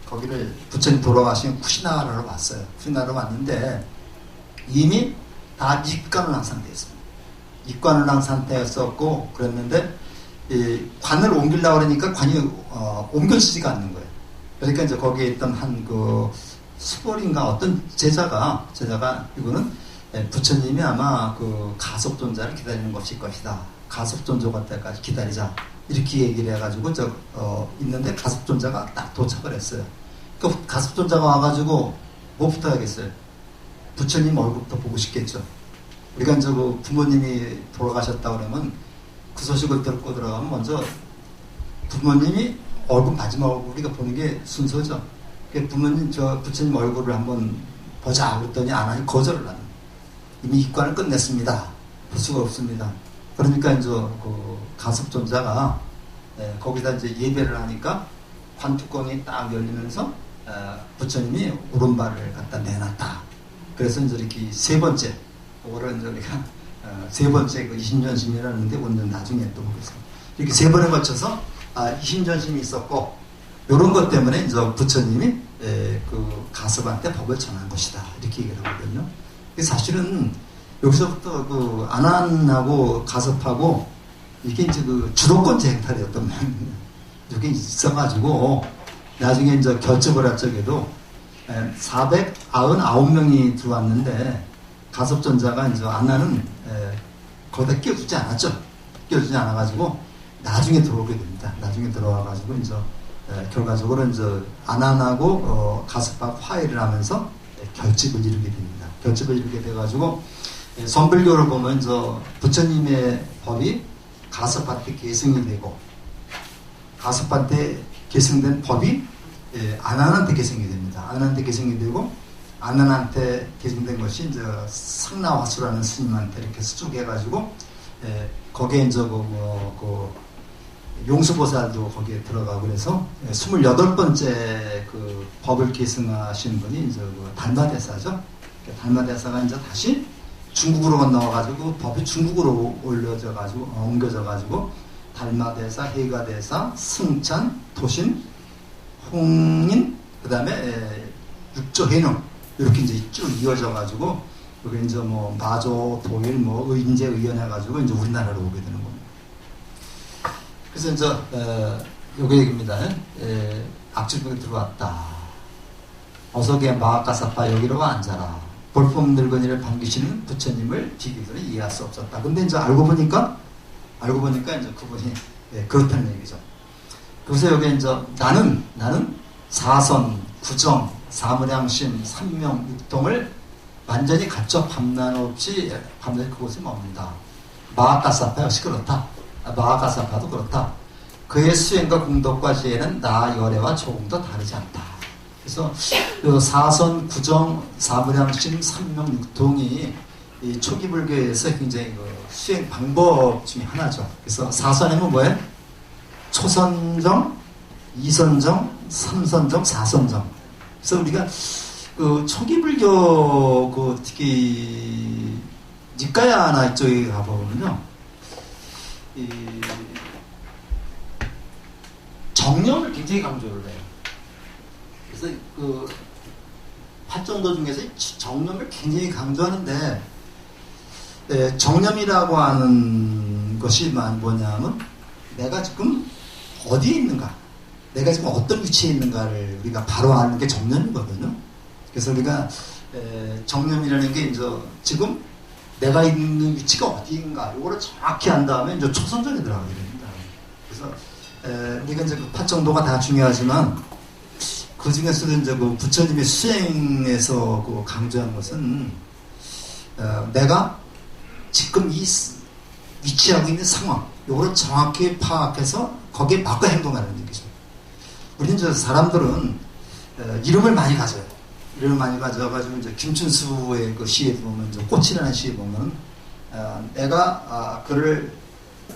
거기를 부처님 돌아가신 쿠시나가라로 왔어요. 쿠시나가로 왔는데 이미 다 입관을 한 상태였습니다. 입관을 한 상태였었고 그랬는데 이 관을 옮기려고 그러니까 관이 옮겨지지가 않는 거예요. 그러니까 이제 거기에 있던 한 그 수벌인가 어떤 제자가 이거는 부처님이 아마 그 가섭존자를 기다리는 것일 것이다. 가섭존자 갈 때까지 기다리자. 이렇게 얘기를 해가지고 있는데 가섭존자가 딱 도착을 했어요. 그 가섭존자가 와가지고 뭐부터 하겠어요? 부처님 얼굴부터 보고 싶겠죠. 우리가 이제 그 부모님이 돌아가셨다 그러면 그 소식을 듣고 들어가면 먼저 부모님이 얼굴 마지막 얼굴 우리가 보는 게 순서죠. 부처님 얼굴을 한번 보자 그랬더니 안 하니 거절을 하는. 이미 입관을 끝냈습니다. 볼 수가 없습니다. 그러니까 이제 그 가섭존자가 거기다 이제 예배를 하니까 관뚜껑이 딱 열리면서 부처님이 오른발을 갖다 내놨다. 그래서 이제 이렇게 세 번째, 그거를 이제 우리가 세 번째 그 이심전심이라는데 오늘 나중에 또 보겠습니다. 이렇게 세 번에 거쳐서 이심전심이 있었고 이런 것 때문에 이제 부처님이 그 가섭한테 법을 전한 것이다. 이렇게 얘기를 하거든요. 사실은 여기서부터 그 아난하고 가섭하고 이게 이제 그 주도권제 행탈이었던 모양입니다. 이게 있어가지고 나중에 이제 결집을 할 적에도 499명이 들어왔는데 가섭존자가 이제 아난은 거기다 끼워주지 않았죠. 끼워주지 않아가지고 나중에 들어오게 됩니다. 나중에 들어와가지고 이제 결과적으로 이제 아난하고 가섭하고 화해를 하면서 결집을 이루게 됩니다. 결집을 이루게 돼가지고 선불교를 보면 부처님의 법이 가섭한테 계승이 되고 가섭한테 계승된 법이 아난한테 계승이 됩니다. 아난한테 계승이 되고 아난한테 계승된 것이 이제 상나화수라는 스님한테 이렇게 수족해가지고 거기에 이제 그 용수보살도 거기에 들어가고 그래서 28번째 그 법을 계승하신 분이 이제 그 달마대사죠. 달마대사가 이제 다시 중국으로 건너와가지고 법이 중국으로 옮겨져가지고 달마대사, 해가대사, 승찬, 도신, 홍인, 그 다음에 육조해능 이렇게 이제 쭉 이어져가지고 여기 이제 뭐 마조, 도일, 뭐 의인제, 의연해가지고 이제 우리나라로 오게 되는 겁니다. 그래서 이제 요게 얘기입니다. 악질병이 들어왔다. 어서게 마하가사파 여기로 앉아라. 볼품 늙은이를 반기시는 부처님을 비교를 이해할 수 없었다. 근데 이제 알고 보니까 이제 그분이 그렇다는 얘기죠. 그래서 여기 이제 나는 사선, 구정, 사무량심, 삼명, 육동을 완전히 갖춰 밤낮 없이 밤낮 그곳에 머문다. 마하가사파 역시 그렇다. 마하가사파도 그렇다. 그의 수행과 공덕과 지혜는 나 열애와 조금도 다르지 않다. 그래서 사선, 구정, 사무량심, 삼명, 육동이 이 초기 불교에서 굉장히 그 수행 방법 중에 하나죠. 그래서 사선이면 뭐예요? 초선정, 이선정, 삼선정, 사선정. 그래서 우리가 그 초기 불교 그 특히 니까야나 이쪽에 가보면요, 이 정념을 굉장히 강조를 해요. 그래서 그 파정도 중에서 정념을 굉장히 강조하는데 정념이라고 하는 것이 뭐냐면 내가 지금 어디에 있는가, 내가 지금 어떤 위치에 있는가를 우리가 바로 아는 게 정념이거든요. 그래서 우리가 정념이라는 게 이제 지금 내가 있는 위치가 어디인가 이거를 정확히 안 다음에 이제 초선정에 들어가게 됩니다. 그래서 우리가 이제 그 파정도가 다 중요하지만 그 중에서도 이제 그 부처님의 수행에서 그 강조한 것은 내가 지금 이 위치하고 있는 상황, 요거를 정확히 파악해서 거기에 맞게 행동하는 얘기죠. 우리는 저 사람들은 이름을 많이 가져요. 이름을 많이 가져가지고 이제 김춘수의 그 시에 보면 이제 꽃이라는 시에 보면 내가 그를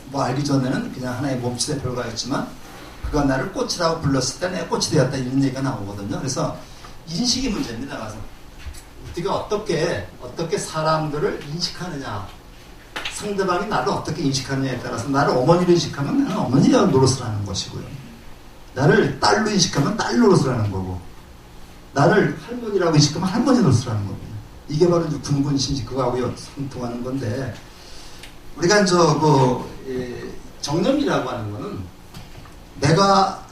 뭐 알기 전에는 그냥 하나의 몸짓의 별거였지만 그가 나를 꽃이라고 불렀을 때 내가 꽃이 되었다 이런 얘기가 나오거든요. 그래서 인식이 문제입니다. 그래서 우리가 어떻게 사람들을 인식하느냐, 상대방이 나를 어떻게 인식하느냐에 따라서 나를 어머니로 인식하면 나는 어머니라고 노릇을 하는 것이고요. 나를 딸로 인식하면 딸 노릇을 하는 거고, 나를 할머니라고 인식하면 할머니 노릇을 하는 겁니다. 이게 바로 이제 군군심식 그거하고 상통하는 건데, 우리가 이제 정념이라고 하는 거는 내가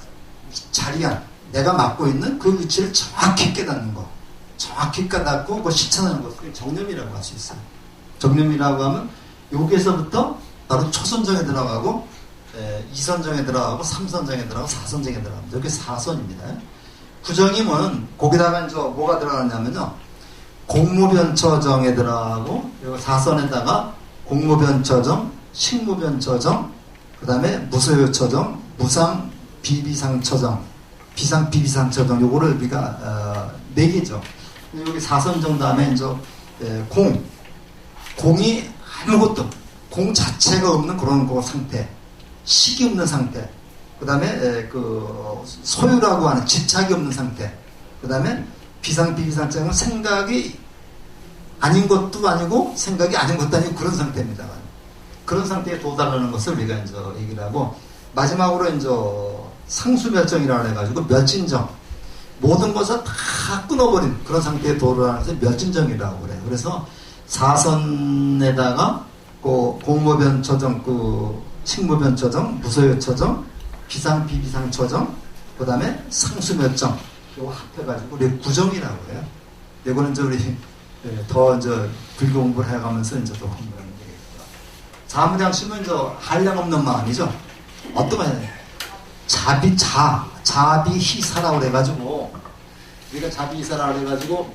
자리한, 내가 맡고 있는 그 위치를 정확히 깨닫는 거, 정확히 깨닫고 그걸 실천하는 것을 정념이라고 할 수 있어요. 정념이라고 하면 여기에서부터 바로 초선정에 들어가고 2선정에 들어가고 3선정에 들어가고 4선정에 들어갑니다. 여기 4선입니다. 구정이면 거기다가 이제 뭐가 들어가냐면요, 공무변처정에 들어가고 여기 4선에다가 공무변처정, 식무변처정, 그 다음에 무소유처정, 무상 비비상처정, 비상 비비상처정, 요거를 우리가 4개죠. 여기 4선정 다음에 이제 공이 아무것도, 공 자체가 없는 그런 그 상태, 식이 없는 상태, 그 다음에 그 소유라고 하는 집착이 없는 상태, 그 다음에 비상 비비상처정은 생각이 아닌 것도 아니고 생각이 아닌 것도 아니고 그런 상태입니다. 그런 상태에 도달하는 것을 우리가 이제 얘기를 하고, 마지막으로 이제 상수멸정이라고 해가지고 멸진정, 모든 것을 다 끊어버린 그런 상태에 도달하는 것을 멸진정이라고 그래요. 그래서 4선에다가 공무변처정, 식무변처정, 무소유처정, 비상 비비상처정, 그 다음에 상수멸정, 이거 합해가지고 우리 구정이라고 해요. 이거는 이제 우리 더 이제 불교 공부를 해가면서 이제 더 공부하는 되겠죠. 사무량심은 이제 한량 없는 마음이죠. 어떤 거냐? 자비희사라고 그래가지고, 우리가 자비희사라고 그래가지고,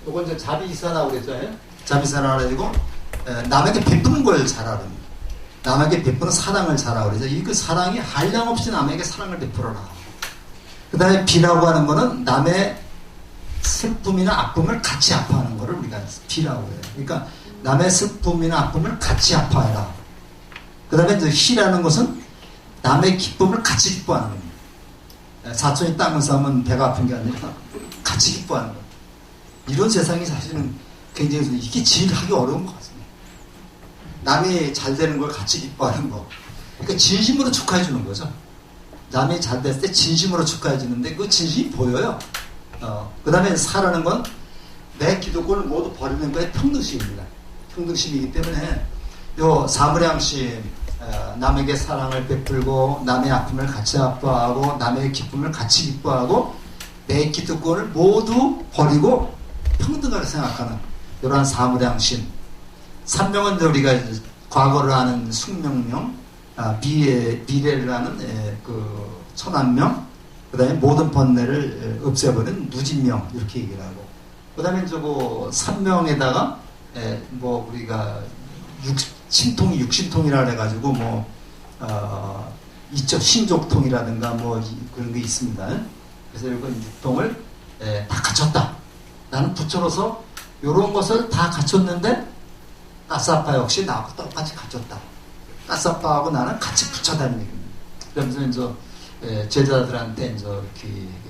요건 이제 자비희사라고 그랬죠. 자비희사라고 그래가지고, 남에게 베푸는 걸 잘하는, 남에게 베푸는 사랑을 잘하고 그러죠. 이 그 사랑이 한량 없이 남에게 사랑을 베풀어라. 그 다음에 비라고 하는 거는 남의 슬픔이나 아픔을 같이 아파하는 거를 우리가 비라고 해요. 그러니까 남의 슬픔이나 아픔을 같이 아파해라. 그 다음에 이제 희라는 것은 남의 기쁨을 같이 기뻐하는 겁니다. 사촌이 땅을 싸면 배가 아픈 게 아니라 같이 기뻐하는 거예요. 이런 세상이 사실은 굉장히 이게 제일 하기 어려운 것 같습니다. 남이 잘 되는 걸 같이 기뻐하는 거. 그러니까 진심으로 축하해 주는 거죠. 남이 잘 됐을 때 진심으로 축하해 주는데 그 진심이 보여요. 그 다음에 사라는 건 내 기득권을 모두 버리는 거에 평등심입니다. 평등심이기 때문에 요 사무량심, 남에게 사랑을 베풀고 남의 아픔을 같이 아파하고 남의 기쁨을 같이 기뻐하고 내 기득권을 모두 버리고 평등하게 생각하는 이러한 사무량심. 삼명은 우리가 과거를 아는 숙명명, 미래를 아는 그 천안명, 그 다음에 모든 번뇌를 없애버리는 무진명, 이렇게 얘기를 하고, 그 다음에 저거 삼명에다가 뭐 우리가 신통이 육신통이라 해가지고 뭐 이쪽 신족통이라든가 뭐 그런 게 있습니다. 그래서 이건 육통을 다 갖췄다. 나는 부처로서 이런 것을 다 갖췄는데 까사빠 역시 나하고 똑같이 갖췄다. 까사빠하고 나는 같이 부처다는 얘기입니다. 그러면서 이제 제자들한테 이제 이렇게 얘기합니다.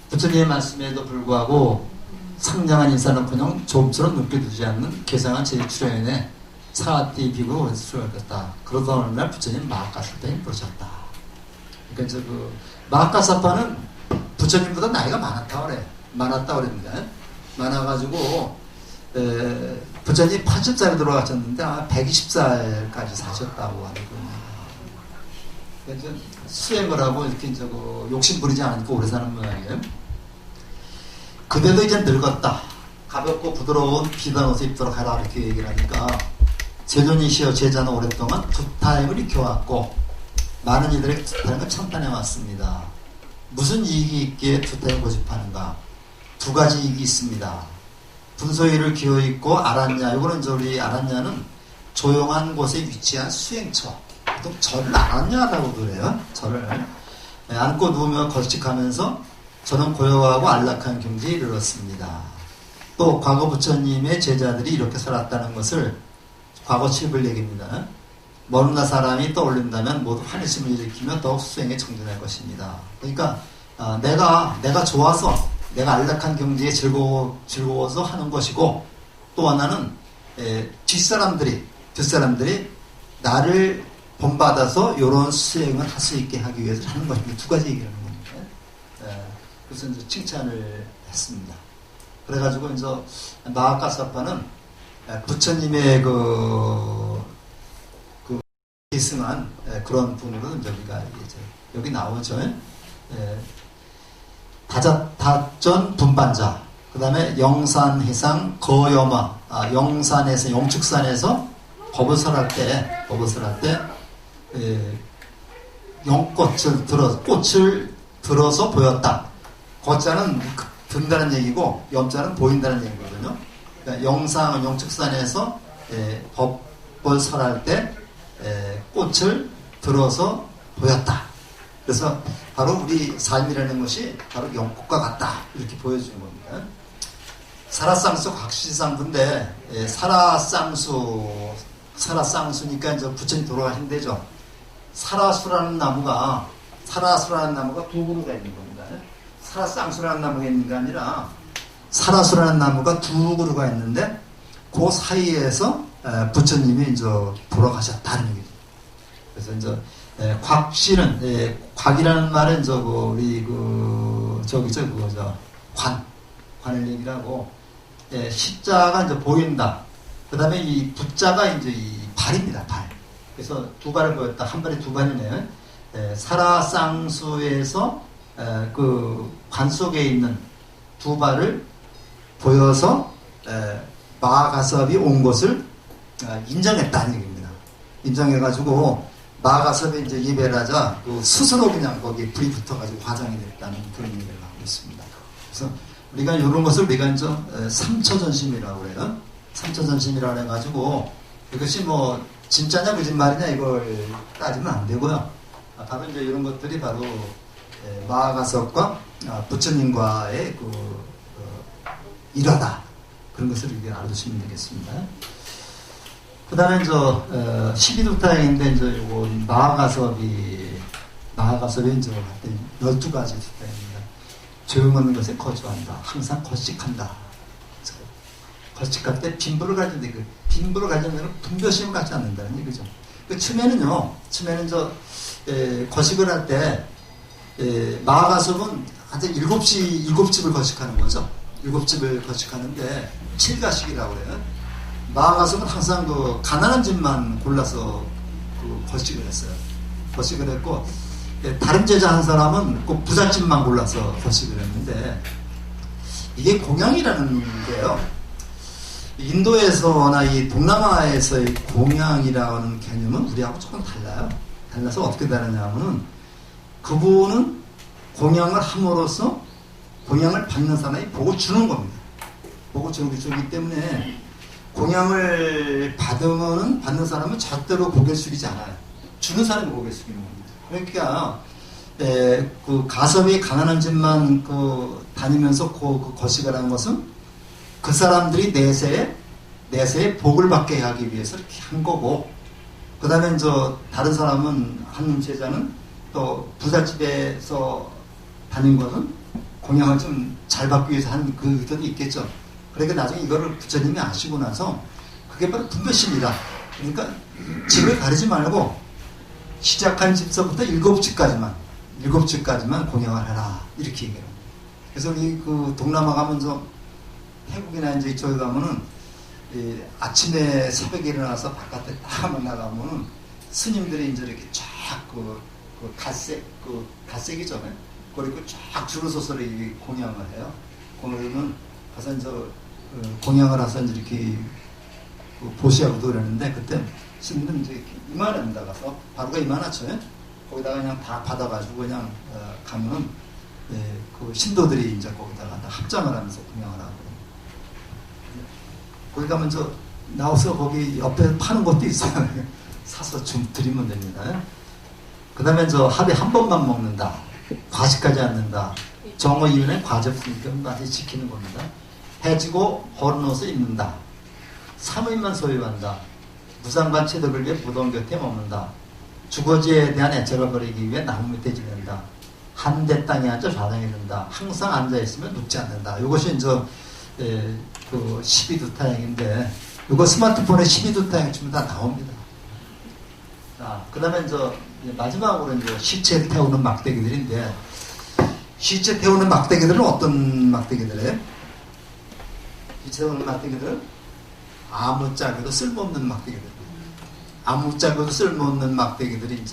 부처님의 말씀에도 불구하고 상냥한 인사는커녕 좀처럼 눈게 두지 않는 개상한 제 출연에 사띠 비고 수를 걷다. 그러던 어느 날 부처님 마하가사파에 부르셨다. 그러니까 이제 그 마하가사파는 부처님보다 나이가 많았다 그럽니다. 많아가지고 부처님 80살에 돌아가셨는데 아마 120살까지 사셨다고 하더군요. 그래서 수행을 하고 이렇게 이제 그 욕심 부리지 않고 오래 사는 모양이에요. 그대도 이제 늙었다. 가볍고 부드러운 비단 옷을 입도록 하라 이렇게 얘기를 하니까 제존이시여 제자는 오랫동안 두타임을 익혀왔고 많은 이들에게 두타임을 참단해왔습니다. 무슨 이익이 있기에 두타임 고집하는가? 두 가지 이익이 있습니다. 분소위를 기어있고 아란냐, 이거는 이제 우리 아란냐는 조용한 곳에 위치한 수행처. 보통 절을 아란냐라고 그래요. 절을 앉고 누우며 걸칙하면서 저는 고요하고 안락한 경지에 이르렀습니다. 또 과거 부처님의 제자들이 이렇게 살았다는 것을 과거 칠불 얘기입니다. 먼 나 사람이 떠올린다면 모두 환희심을 일으키며 더욱 수행에 정진할 것입니다. 그러니까 내가 좋아서 내가 안락한 경지에 즐거워서 하는 것이고 또 하나는 뒷사람들이 나를 본받아서 이런 수행을 할 수 있게 하기 위해서 하는 것입니다. 두 가지 얘기를 하는 겁니다. 그래서 이제 칭찬을 했습니다. 그래가지고 이제 마하가사파는 부처님의 그 기승한 그런 분으로 우리가 여기 나오죠. 다전 분반자, 그 다음에 영산해상 거여마, 영산에서 영축산에서 법을 설할 때 꽃을 들어서 보였다. 거자는 든다는 얘기고 염자는 보인다는 얘기거든요. 그러니까 영축산에서 법을 설할 때 꽃을 들어서 보였다. 그래서 바로 우리 삶이라는 것이 바로 영꽃과 같다. 이렇게 보여주는 겁니다. 사라쌍수 각시상부인데 사라쌍수니까 이제 부처님 돌아가신 데죠. 사라수라는 나무가 두 그루가 있는 겁니다. 사라쌍수라는 나무가 있는 게 아니라 사라수라는 나무가 두 그루가 있는데 그 사이에서 부처님이 이제 돌아가셨다는 얘기죠. 그래서 이제 곽씨는 곽이라는 말은 우리 관을 얘기하고 십자가 이제 보인다. 그다음에 이 부자가 이제 이 발입니다. 발. 그래서 두 발을 보였다. 한 발이 두 발이네요. 사라쌍수에서 그 관 속에 있는 두 발을 보여서 마하가섭이 온 것을 인정했다는 얘기입니다. 인정해가지고 마하가섭이 이제 예배하자 스스로 그냥 거기에 불이 붙어가지고 화장이 됐다는 그런 얘기를 하고 있습니다. 그래서 우리가 이런 것을 우리가 이제 삼처전심이라고 그래요. 삼처전심이라고 해가지고 이것이 뭐 진짜냐 거짓말이냐 이걸 따지면 안 되고요. 바로 이제 이런 것들이 바로 마하가섭과 부처님과의 일화다. 그런 것을 이렇게 알아두시면 되겠습니다. 그 다음에 이제 12두타인데 이제 요거 마하가섭이 이제 12가지 두타입니다. 조용한 곳에 거주한다. 항상 거식한다. 거식할 때 빈부를 가진데 그 빈부를 가지는 건 분별심을 갖지 않는다는 얘기죠. 그 처음에는 거식을 할 때 마하가섭은 한테 7집을 거식하는 거죠. 7집을 거식하는데 7가식이라고 그래요. 마하가섭은 항상 가난한 집만 골라서 거식을 했어요. 거식을 했고 다른 제자 한 사람은 꼭 부잣집만 골라서 거식을 했는데 이게 공양이라는 게요. 인도에서나 이 동남아에서의 공양이라는 개념은 우리하고 조금 달라요. 달라서 어떻게 다르냐면은 그분은 공양을 함으로써 공양을 받는 사람이 보고 주는 겁니다. 보고 주기 때문에 공양을 받는 사람은 절대로 고개 숙이지 않아요. 주는 사람이 고개 숙이는 겁니다. 그러니까 그 가섭이 가난한 집만 다니면서 거식을 하는 것은 그 사람들이 내세에 복을 받게 하기 위해서 이렇게 한 거고, 그 다음에 다른 사람은, 한 제자는 또 부잣집에서 다닌 것은 공양을 좀 잘 받기 위해서 하는 그 의도도 있겠죠. 그러니까 나중에 이거를 부처님이 아시고 나서 그게 바로 분별심이다. 그러니까 집을 가리지 말고 시작한 집서부터 7집까지만 공양을 해라 이렇게 얘기해요. 그래서 우리 그 동남아 가면 저 태국이나 이제 이쪽에 가면은 아침에 새벽에 일어나서 바깥에 딱 나가면은 스님들이 이제 이렇게 쫙그 갈색이죠. 그리고 쫙 줄을 서서 이렇게 공양을 해요. 그러면 가서 이제 공양을 해서 이제 이렇게 보시하고도 그랬는데 그때 스님들은 이제 이만한 데 가서 바로가 이만하죠. 거기다가 그냥 다 받아가지고 그냥 가면은 그 신도들이 이제 거기다가 다 합장을 하면서 공양을 하고. 거기 가면 나와서 거기 옆에 파는 것도 있어요. 사서 좀 드리면 됩니다. 그 다음에 하루에 한 번만 먹는다. 과식하지 않는다. 정오 이후에 과제 없으니까 많이 지키는 겁니다. 해지고 허른 옷을 입는다. 3일만 소유한다. 무상반 체득을 위해 무덤 곁에 머문다. 주거지에 대한 애착을 버리기 위해 나무 밑에 지낸다. 한대 땅에 앉아 좌장에 든다. 항상 앉아있으면 눕지 않는다. 이것이 그 12두타행인데 이거 스마트폰에 12두타행 치면 다 나옵니다. 자, 그 다음에 마지막으로 시체 태우는 막대기들인데 시체 태우는 막대기들은 어떤 막대기들이에요? 시체 태우는 막대기들은 아무짝에도 쓸모없는 막대기들. 아무짝에도 쓸모없는 막대기들이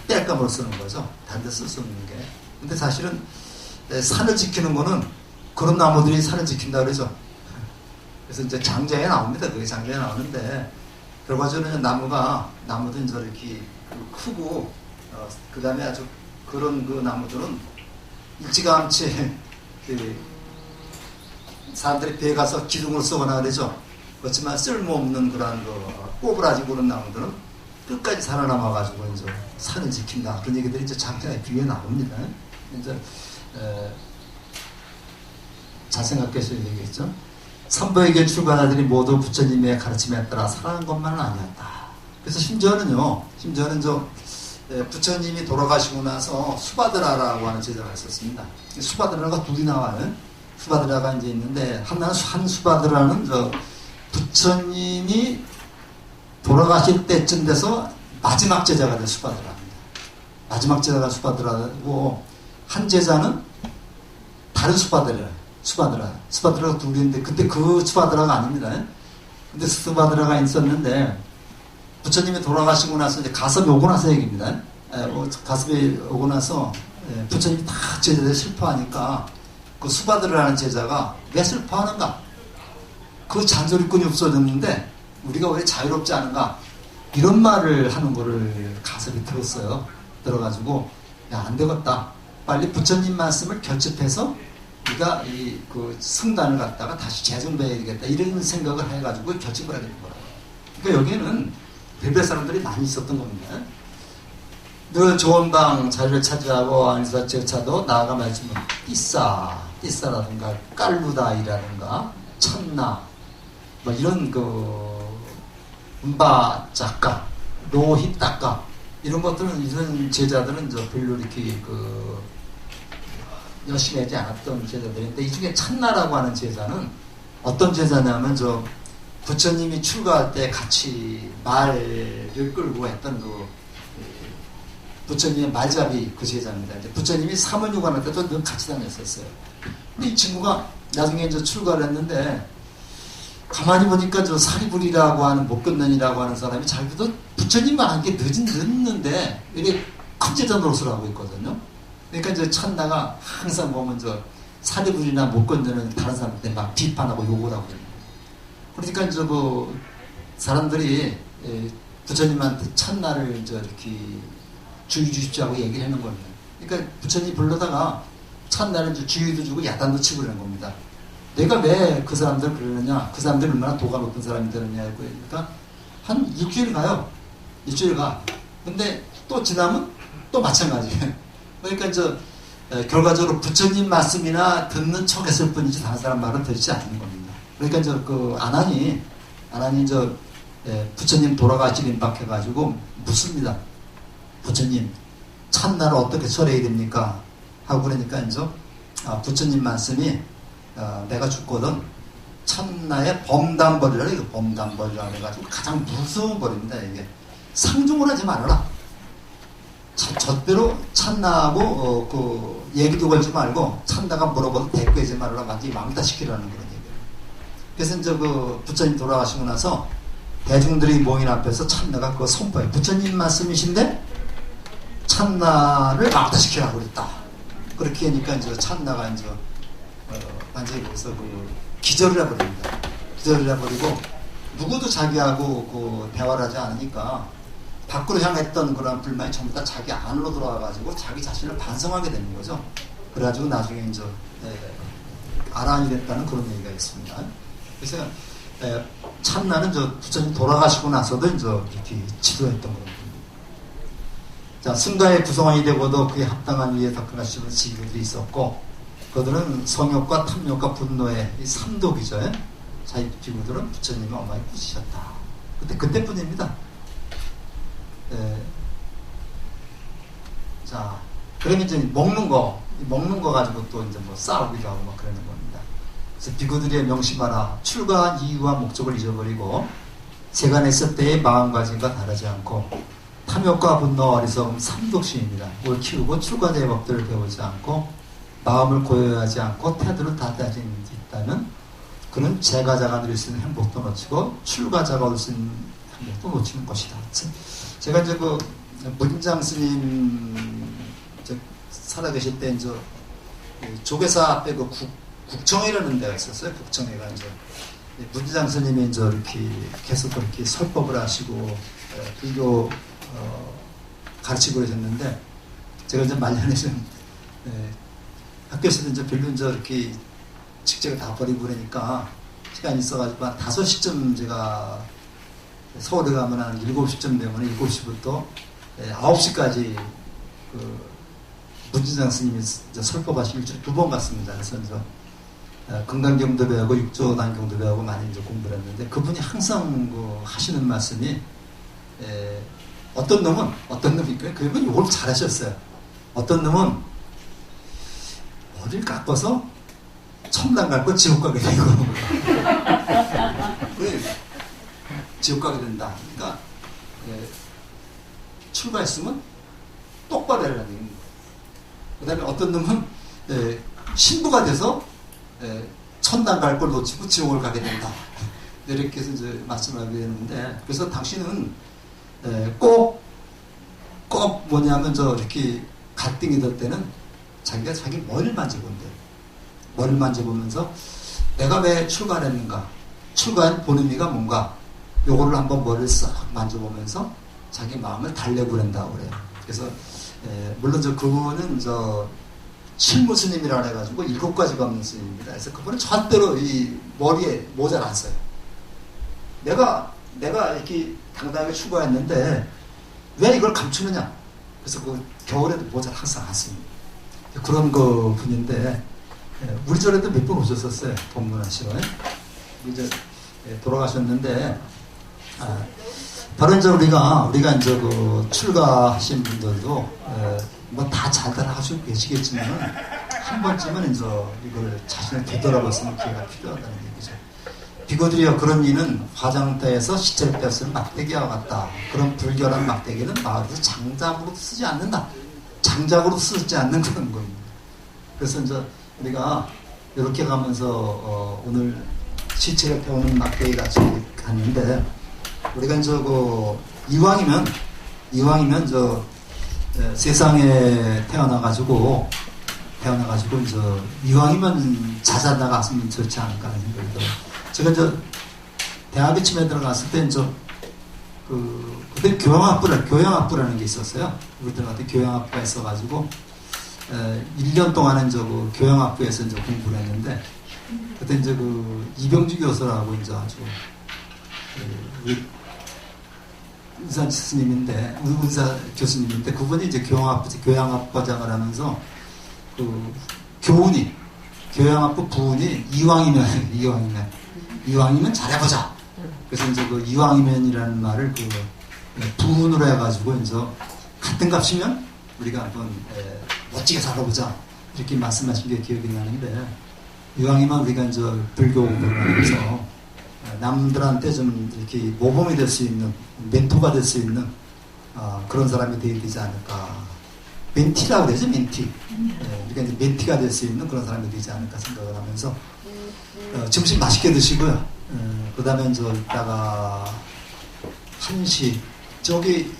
땔감으로 쓰는 거죠. 다른 데 쓸 수 없는 게. 근데 사실은 산을 지키는 거는 그런 나무들이 산을 지킨다 그러죠. 그래서 이제 장자에 나옵니다. 그게 장자에 나오는데, 결과적으로는 나무도 이제 이렇게 크고, 그 다음에 아주 그런 그 나무들은 일찌감치 사람들이 배에 가서 기둥을 쓰거나 그러죠. 그렇지만 쓸모없는 그런 꼬부라지 그런 나무들은 끝까지 살아남아가지고 이제 산을 지킨다. 그런 얘기들이 이제 장자에 뒤에 나옵니다. 이제, 잘 생각해서 얘기했죠. 삼보에게 출가한 아들이 모두 부처님의 가르침에 따라 살아난 것만은 아니었다. 그래서 심지어는 부처님이 돌아가시고 나서 수바드라라고 하는 제자가 있었습니다. 수바드라가 둘이 나와요. 수바드라가 이제 있는데 한 수바드라는 부처님이 돌아가실 때쯤 돼서 마지막 제자가 된 수바드라입니다. 마지막 제자가 수바드라고 한 제자는 다른 수바드라가 둘인데 그때 그 수바드라가 아닙니다. 근데 수바드라가 있었는데 부처님이 돌아가시고 나서 이제 가섭이 오고 나서 얘기입니다. 가섭이 오고 나서 부처님이 다 제자들 슬퍼하니까 그 수바드라는 제자가 왜 슬퍼하는가? 그 잔소리꾼이 없어졌는데 우리가 왜 자유롭지 않은가? 이런 말을 하는 거를 가섭이 들었어요. 들어가지고 야, 안 되겠다. 빨리 부처님 말씀을 결집해서 우리가 그 성단을 갖다가 다시 재정비해야 되겠다. 이런 생각을 해가지고 결집을 하게 된 거라고. 그러니까 여기에는 별별 사람들이 많이 있었던 겁니다. 늘 좋은 방 자리를 차지하고 안에서 제차도 나아가 말씀은 띠싸라든가 깔루다이라든가 천나 뭐 이런 음바작가 로히딱가 이런 것들은 이런 제자들은 별로 이렇게 열심히 하지 않았던 제자들인데 이 중에 찬나라고 하는 제자는 어떤 제자냐면 부처님이 출가할 때 같이 말을 끌고 했던 부처님의 말잡이 그 제자입니다. 이제 부처님이 사문유관할 때도 늘 같이 다녔었어요. 근데 이 친구가 나중에 이제 출가를 했는데 가만히 보니까 사리불이라고 하는 목견론이라고 하는 사람이 자기도 부처님만 한 게 늦는데 이게 큰 제자 노릇을 하고 있거든요. 그러니까 이제 찬나가 항상 보면 사리불이나 목견론은 다른 사람한테 막 비판하고 욕을 하고 그러니까 이제 사람들이 부처님한테 찬나를 이렇게 주의 주십시오 하고 얘기를 하는 겁니다. 그러니까 부처님이 불러다가 찬나를 주의도 주고 야단도 치고 그러는 겁니다. 내가 왜 그 사람들 그러느냐, 그 사람들이 얼마나 도가 높은 사람이 되느냐 그러니까 한 일주일 가요. 일주일 가. 근데 또 지나면 또 마찬가지예요. 그러니까 결과적으로 부처님 말씀이나 듣는 척했을 뿐이지 다른 사람 말은 듣지 않는 겁니다. 그러니까 아난이 부처님 돌아가시길 임박해가지고 묻습니다. 부처님 찬나를 어떻게 처리해야 됩니까? 하고 그러니까 부처님 말씀이 내가 죽거든 찬나의 범단벌이라 이거 범단벌이라고 해가지고 가장 무서운 벌입니다. 이게 상종을 하지 말아라. 절대로 찬나하고 그 얘기도 걸지 말고 찬나가 물어봐도 대꾸하지 말아라. 완전히 왕따시키라는 그런 얘기예요. 그래서 이제 그 부처님 돌아가시고 나서 대중들이 모인 앞에서 찬나가 그거 선포해. 부처님 말씀이신데 찬나를 왕따시키라고 그랬다. 그렇게 하니까 이제 찬나가 이제 완전히 거기서 그 기절을 해버립니다. 기절을 해버리고 누구도 자기하고 그 대화를 하지 않으니까 밖으로 향했던 그런 불만이 전부 다 자기 안으로 들어와가지고 자기 자신을 반성하게 되는 거죠. 그래가지고 나중에 이제 아란이 됐다는 그런 얘기가 있습니다. 그래서 참나는 저 부처님 돌아가시고 나서도 이제 이렇게 지도했던 겁니다. 자, 승가의 구성원이 되고도 그에 합당한 위에 덕분하시는 지교들이 있었고, 그들은 성욕과 탐욕과 분노의 이 삼독이죠. 자기 비구들은 부처님이 어마이 꾸짖으셨다. 그때뿐입니다. 자, 그러면 이제 먹는 거 가지고 또 이제 뭐 싸우기도 하고 막 그러는 겁니다. 그래서 비구들의 명심하라. 출가한 이유와 목적을 잊어버리고 세간에 있을 때의 마음가짐과 다르지 않고 탐욕과 분노, 어리석음, 삼독심입니다. 뭘 키우고 출가자의 법들을 배우지 않고 마음을 고요하지 않고 태도를 다다진 있다면 그는 재가자가 누릴 수 있는 행복도 놓치고 출가자가 얻을 수 있는 행복도 놓치는 것이다. 제가 이제 그 문장 스님 살아계실 때 이제 조계사 앞에 그 국청회라는 데가 있었어요. 국청회가 이제 문장 스님이 이제 이렇게 계속 그렇게 설법을 하시고 불교 가르치고 계셨는데 제가 이제 말년에 좀 학교에서도 이제 별로 이제 이렇게 직책을 다 버리고 그러니까 시간이 있어가지고 한 5시쯤 제가 서울에 가면 한 7시쯤 되면 7시부터 9시까지 그 문진상 스님이 설법하시고 일주일에 2번 갔습니다. 그래서 이제 금강경도 배우고 육조단경도 배우고 많이 이제 공부를 했는데 그분이 항상 그 하시는 말씀이 어떤 놈이 있고요. 그분이 이걸 잘하셨어요. 어떤 놈은 머리를 깎아서 천당 갈 거 지옥 가게 되고 지옥 가게 된다. 그러니까 출가했으면 똑바로 해라는 얘기입니다. 그 다음에 어떤 놈은 신부가 돼서 천당 갈 걸 놓치고 지옥을 가게 된다. 이렇게 해서 이제 말씀을 하게 되는데 그래서 당신은 꼭 뭐냐면 이렇게 갈등이 될 때는 자기가 자기 머리를 만져본대. 머리를 만져보면서 내가 왜 출가를 했는가? 출가한 본의미가 뭔가? 요거를 한번 머리를 싹 만져보면서 자기 마음을 달래보낸다고 그래요. 그래서 물론 그분은 실무스님이라 해가지고 7가지가 없는 스님입니다. 그래서 그분은 절대로 이 머리에 모자를 안 써요. 내가 이렇게 당당하게 출가했는데 왜 이걸 감추느냐? 그래서 그 겨울에도 모자를 항상 안 씁니다. 그런 거 분인데 우리 절에도 몇 번 오셨었어요. 법문하시러. 이제 돌아가셨는데 바로 이제 우리가 이제 그 출가하신 분들도 뭐 다 잘 따라가시고 계시겠지만 한 번쯤은 이제 이걸 자신을 되돌아봤으면 기회가 필요하다는 얘기죠. 비구들이여 그런 이는 화장터에서 시체를 뺐을 막대기와 같다. 그런 불결한 막대기는 마을에서 장작으로 쓰지 않는다. 장작으로 쓰지 않는 그런 겁니다. 그래서 이제 우리가 이렇게 가면서 오늘 시체를 태우는 막대기 같이 갔는데 우리가 이제 이왕이면 세상에 태어나가지고 이제 이왕이면 자자 나갔으면 좋지 않을까 하는 생각이 들어요. 제가 이제 대학에 처음에 들어갔을 때 이제 그때 교양학부라는 게 있었어요. 우리들한테 교양학부가 있어가지고 1년 동안은 교양학부에서 이제 공부를 했는데 그때 이제 이병주 교수라고 이제 아주 우리 은사 교수님인데 그분이 이제 교양학부장을 하면서 교양학부 부운이 이왕이면 잘해보자. 그래서 이제 이왕이면이라는 말을 부운으로 해가지고 이제 같은 값이면 우리가 한번 멋지게 살아보자 이렇게 말씀하신 게 기억이 나는데 이왕이면 우리가 이제 불교 공부하면서 남들한테 좀 이렇게 모범이 될 수 있는, 멘토가 될 수 있는 그런 사람이 되어야 되지 않을까. 멘티라고 그러죠, 멘티. 그러니까 이제 멘티가 될 수 있는 그런 사람이 되지 않을까 생각을 하면서 점심 맛있게 드시고요. 그 다음에 이제 이따가 1시, 저기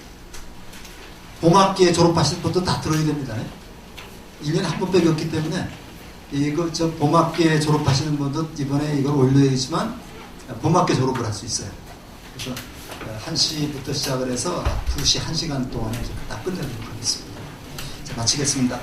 봄학기에 졸업하시는 분도 다 들어야 됩니다. 1년에 한 번밖에 없기 때문에 이거 저 봄학기에 졸업하시는 분도 이번에 이걸 올려야지만 봄학기 졸업을 할 수 있어요. 그래서 1시부터 시작을 해서 2시 1시간 동안에 다 끝내도록 하겠습니다. 자, 마치겠습니다.